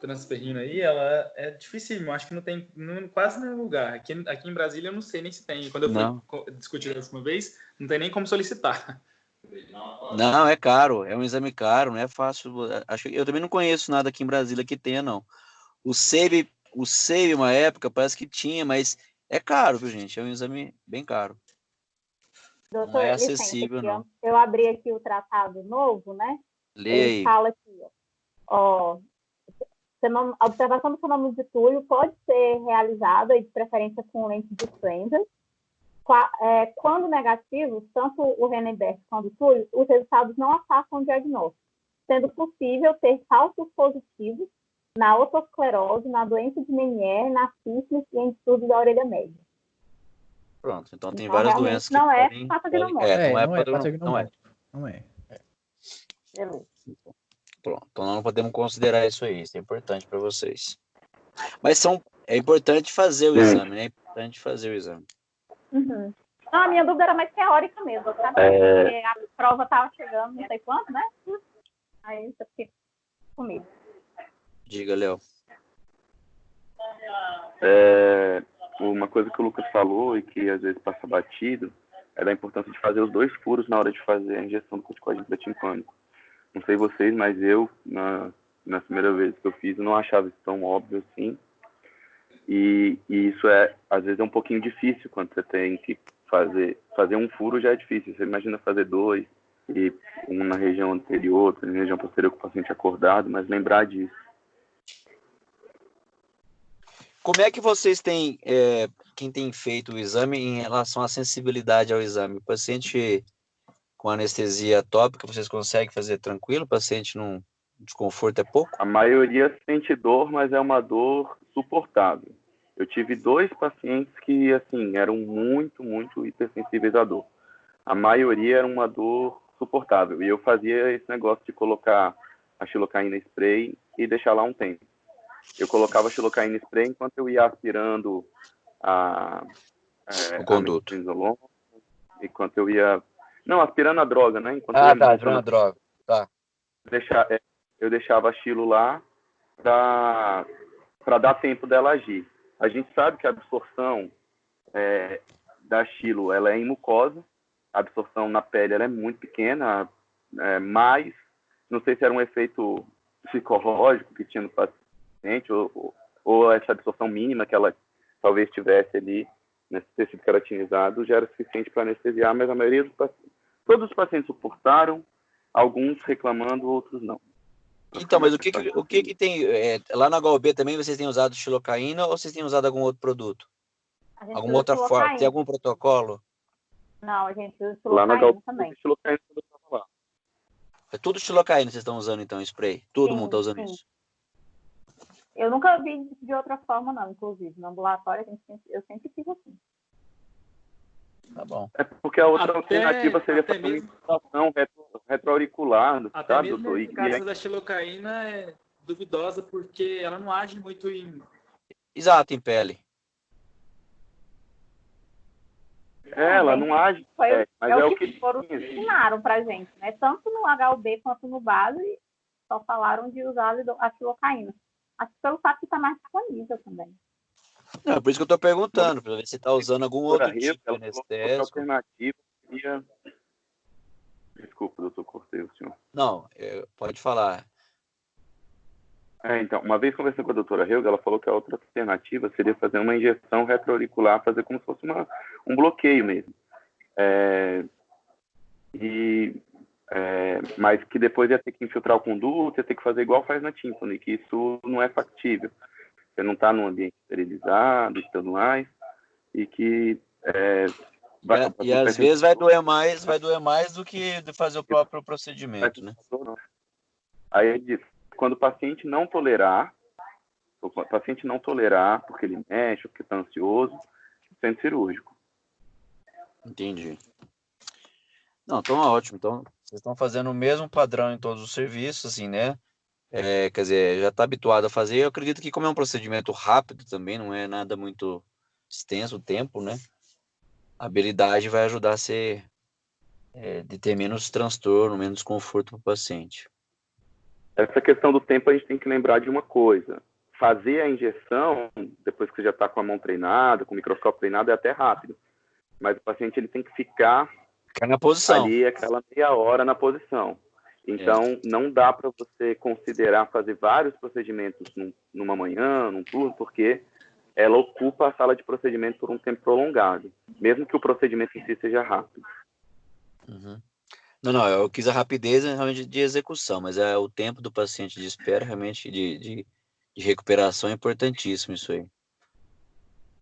[SPEAKER 5] transferrina aí, ela é dificílima, acho que não tem quase nenhum lugar. Aqui em Brasília eu não sei nem se tem. Quando eu fui discutir da última vez, não tem nem como solicitar.
[SPEAKER 3] Não, é caro, é um exame caro, não é fácil. Acho que eu também não conheço nada aqui em Brasília que tenha, não. O SEIB, uma época, parece que tinha, mas é caro, viu, gente? É um exame bem caro.
[SPEAKER 4] Doutor,
[SPEAKER 3] não é acessível,
[SPEAKER 4] licença,
[SPEAKER 3] não.
[SPEAKER 4] Eu abri aqui o tratado novo, né?
[SPEAKER 3] Lê aí.
[SPEAKER 4] Ele fala aqui, ó, a observação do fenômeno de Túlio pode ser realizada, de preferência com lente de Frenzel. Quando negativos, tanto o Henneberg quanto o Túlio, os resultados não afastam o diagnóstico, sendo possível ter falsos positivos na otosclerose, na doença de Meniere, na sífilis e em distúrbio da orelha média.
[SPEAKER 3] Pronto, então tem várias doenças que
[SPEAKER 4] não é
[SPEAKER 3] podem...
[SPEAKER 4] patognomônico.
[SPEAKER 2] Não é patognomônico. Não é.
[SPEAKER 3] Beleza. Pronto, então não podemos considerar isso aí, isso é importante para vocês. Mas é importante fazer o exame, né? É importante fazer o exame.
[SPEAKER 4] Uhum. Não, a minha dúvida era mais teórica mesmo, sabe? Porque a prova estava chegando, não sei quanto, né? Aí eu fiquei comigo.
[SPEAKER 3] Diga, Léo.
[SPEAKER 6] Uma coisa que o Lucas falou e que às vezes passa batido é da importância de fazer os 2 furos na hora de fazer a injeção do corticoide intratimpânico. Não sei vocês, mas eu, na primeira vez que eu fiz, eu não achava isso tão óbvio assim. E isso às vezes é um pouquinho difícil quando você tem que fazer um furo, já é difícil. Você imagina fazer 2, e um na região anterior, outro na região posterior com o paciente acordado, mas lembrar disso.
[SPEAKER 3] Como é que vocês têm, quem tem feito o exame, em relação à sensibilidade ao exame? O paciente com anestesia tópica, vocês conseguem fazer tranquilo? O paciente não... desconforto é pouco?
[SPEAKER 6] A maioria sente dor, mas é uma dor suportável. Eu tive 2 pacientes que, assim, eram muito, muito hipersensíveis à dor. A maioria era uma dor suportável. E eu fazia esse negócio de colocar a xilocaína spray e deixar lá um tempo. Eu colocava a xilocaína spray enquanto eu ia aspirando
[SPEAKER 3] o conduto.
[SPEAKER 6] enquanto eu ia Não, aspirando a droga, né? Enquanto
[SPEAKER 3] Ah,
[SPEAKER 6] eu ia
[SPEAKER 3] tá,
[SPEAKER 6] montando
[SPEAKER 3] a droga. Tá.
[SPEAKER 6] eu deixava a Chilo lá para dar tempo dela agir. A gente sabe que a absorção da Chilo ela é em mucosa, a absorção na pele ela é muito pequena, mas não sei se era um efeito psicológico que tinha no paciente ou essa absorção mínima que ela talvez tivesse ali nesse tecido queratinizado já era suficiente para anestesiar, mas a maioria dos pacientes, todos os pacientes suportaram, alguns reclamando, outros não.
[SPEAKER 3] Então, mas o que tem... lá na HUB também vocês têm usado xilocaína ou vocês têm usado algum outro produto?
[SPEAKER 4] A gente
[SPEAKER 3] Alguma
[SPEAKER 4] usa
[SPEAKER 3] outra forma? Tem
[SPEAKER 4] xilocaína.
[SPEAKER 3] algum protocolo?
[SPEAKER 4] Não, a gente usa
[SPEAKER 6] Lá na
[SPEAKER 4] xilocaína
[SPEAKER 6] HUB,
[SPEAKER 4] também.
[SPEAKER 6] xilocaína eu estava lá.
[SPEAKER 3] É tudo xilocaína vocês estão usando, então, spray? Todo mundo está usando
[SPEAKER 4] Sim.
[SPEAKER 3] isso?
[SPEAKER 4] Eu nunca vi de outra forma, não, inclusive. No ambulatório, eu sempre fiz assim.
[SPEAKER 3] Tá bom.
[SPEAKER 6] É porque a outra
[SPEAKER 5] Até-
[SPEAKER 6] alternativa seria
[SPEAKER 5] até
[SPEAKER 6] fazer uma
[SPEAKER 5] mesmo-
[SPEAKER 6] infiltração retroauricular,
[SPEAKER 5] Até
[SPEAKER 6] sabe,
[SPEAKER 5] mesmo
[SPEAKER 6] doutor?
[SPEAKER 5] a eficácia da xilocaína é duvidosa porque ela não age muito em...
[SPEAKER 3] Exato, em pele.
[SPEAKER 6] Ela não age, mas é o que
[SPEAKER 4] ensinaram pra gente, né? Tanto no HUB quanto no base, só falaram de usar a xilocaína. Acho que pelo fato que está mais disponível também.
[SPEAKER 3] Não, por isso que eu estou perguntando, para ver se está usando algum outro tipo de
[SPEAKER 6] ela falou que outra
[SPEAKER 3] anestésico.
[SPEAKER 6] alternativa seria... Desculpa, doutor, cortei o senhor.
[SPEAKER 3] Não, pode falar.
[SPEAKER 6] Então, uma vez conversando com a doutora Helga, ela falou que a outra alternativa seria fazer uma injeção retroauricular, fazer como se fosse um bloqueio mesmo. Mas que depois ia ter que infiltrar o conduto, ia ter que fazer igual faz na tímpano, e que isso não é factível. Você não está num ambiente esterilizado e tudo mais, e que...
[SPEAKER 3] E às vezes vai doer mais do que de fazer o próprio procedimento, né?
[SPEAKER 6] Aí ele diz, quando o paciente não tolerar, porque ele mexe, porque está ansioso, centro cirúrgico.
[SPEAKER 3] Entendi. Não, então é ótimo. Então, vocês estão fazendo o mesmo padrão em todos os serviços, assim, né? Quer dizer, já está habituado a fazer. Eu acredito que como é um procedimento rápido também, não é nada muito extenso o tempo, né? A habilidade vai ajudar a ser de ter menos transtorno, menos conforto para o paciente.
[SPEAKER 6] Essa questão do tempo a gente tem que lembrar de uma coisa. Fazer a injeção, depois que você já está com a mão treinada, com o microscópio treinado, é até rápido. Mas o paciente ele tem que ficar
[SPEAKER 3] na posição.
[SPEAKER 6] Ali aquela meia hora na posição. Então, não dá para você considerar fazer vários procedimentos numa manhã, num turno, porque ela ocupa a sala de procedimento por um tempo prolongado, mesmo que o procedimento em si seja rápido.
[SPEAKER 3] Uhum. Não, eu quis a rapidez realmente de execução, mas o tempo do paciente de espera, realmente, de recuperação é importantíssimo isso aí.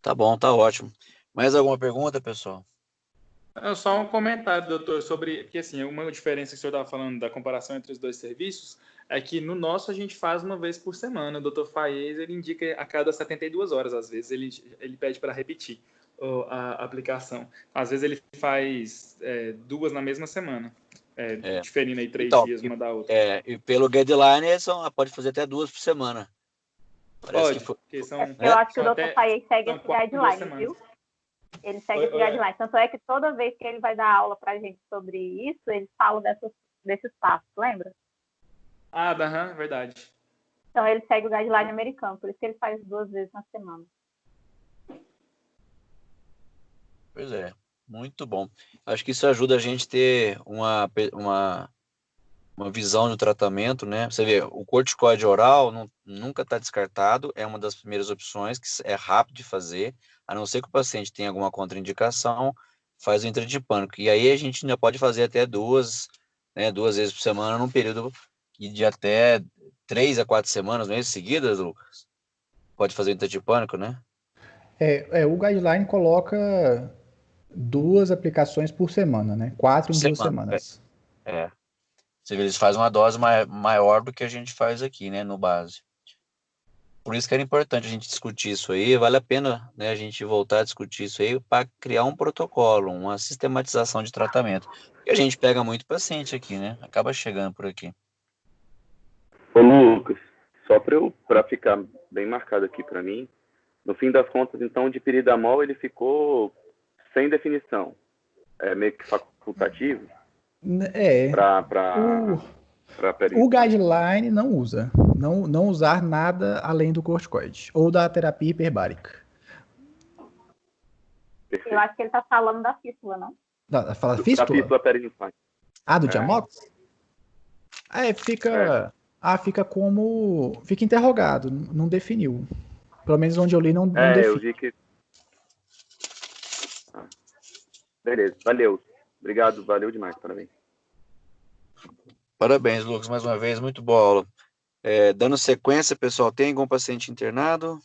[SPEAKER 3] Tá bom, tá ótimo. Mais alguma pergunta, pessoal?
[SPEAKER 5] Só um comentário, doutor, sobre... Porque, assim, uma diferença que o senhor estava falando da comparação entre os dois serviços é que no nosso a gente faz uma vez por semana. O doutor Faiez, ele indica a cada 72 horas, às vezes, ele pede para repetir a aplicação. Às vezes ele faz 2 na mesma semana, diferindo aí 3 dias uma da outra.
[SPEAKER 3] E pelo guideline, pode fazer até 2 por semana.
[SPEAKER 5] Parece
[SPEAKER 3] pode,
[SPEAKER 4] eu acho que o doutor Faiez segue esse guideline, viu? Ele segue esse guideline. Tanto é que toda vez que ele vai dar aula pra gente sobre isso, ele fala desses passos, lembra?
[SPEAKER 5] Verdade.
[SPEAKER 4] Então ele segue o guideline americano, por isso que ele faz 2 vezes na semana.
[SPEAKER 3] Pois é, muito bom. Acho que isso ajuda a gente a ter uma visão do tratamento, né? Você vê, o corticoide oral nunca está descartado, é uma das primeiras opções, que é rápido de fazer, a não ser que o paciente tenha alguma contraindicação, faz o entra de pânico. E aí a gente ainda pode fazer até 2 vezes por semana, num período de até 3 a 4 semanas, meses seguidas, Lucas. Pode fazer o entra de pânico, né?
[SPEAKER 2] O guideline coloca 2 aplicações por semana, né? 4 em 2 semanas.
[SPEAKER 3] Você vê, eles fazem uma dose maior do que a gente faz aqui, né, no base. Por isso que era importante a gente discutir isso aí, vale a pena, né, a gente voltar a discutir isso aí para criar um protocolo, uma sistematização de tratamento. E a gente pega muito paciente aqui, né, acaba chegando por aqui.
[SPEAKER 6] Ô Lucas, só para ficar bem marcado aqui para mim, no fim das contas, então, o dipiridamol ele ficou sem definição. é meio que facultativo
[SPEAKER 2] É.
[SPEAKER 6] para
[SPEAKER 2] O guideline não usa. Não usar nada além do corticoide ou da terapia hiperbárica.
[SPEAKER 4] Eu acho que ele está falando da fístula, não?
[SPEAKER 2] Fala
[SPEAKER 6] Da
[SPEAKER 2] fístula?
[SPEAKER 6] fístula perilinfática.
[SPEAKER 2] Do Diamox? Fica como... Fica interrogado, não definiu. Pelo menos onde eu li não definiu.
[SPEAKER 6] Eu vi que... Beleza, valeu. Obrigado, valeu demais, parabéns.
[SPEAKER 3] Parabéns, Lucas, mais uma vez, muito boa aula. Dando sequência, pessoal, tem algum paciente internado?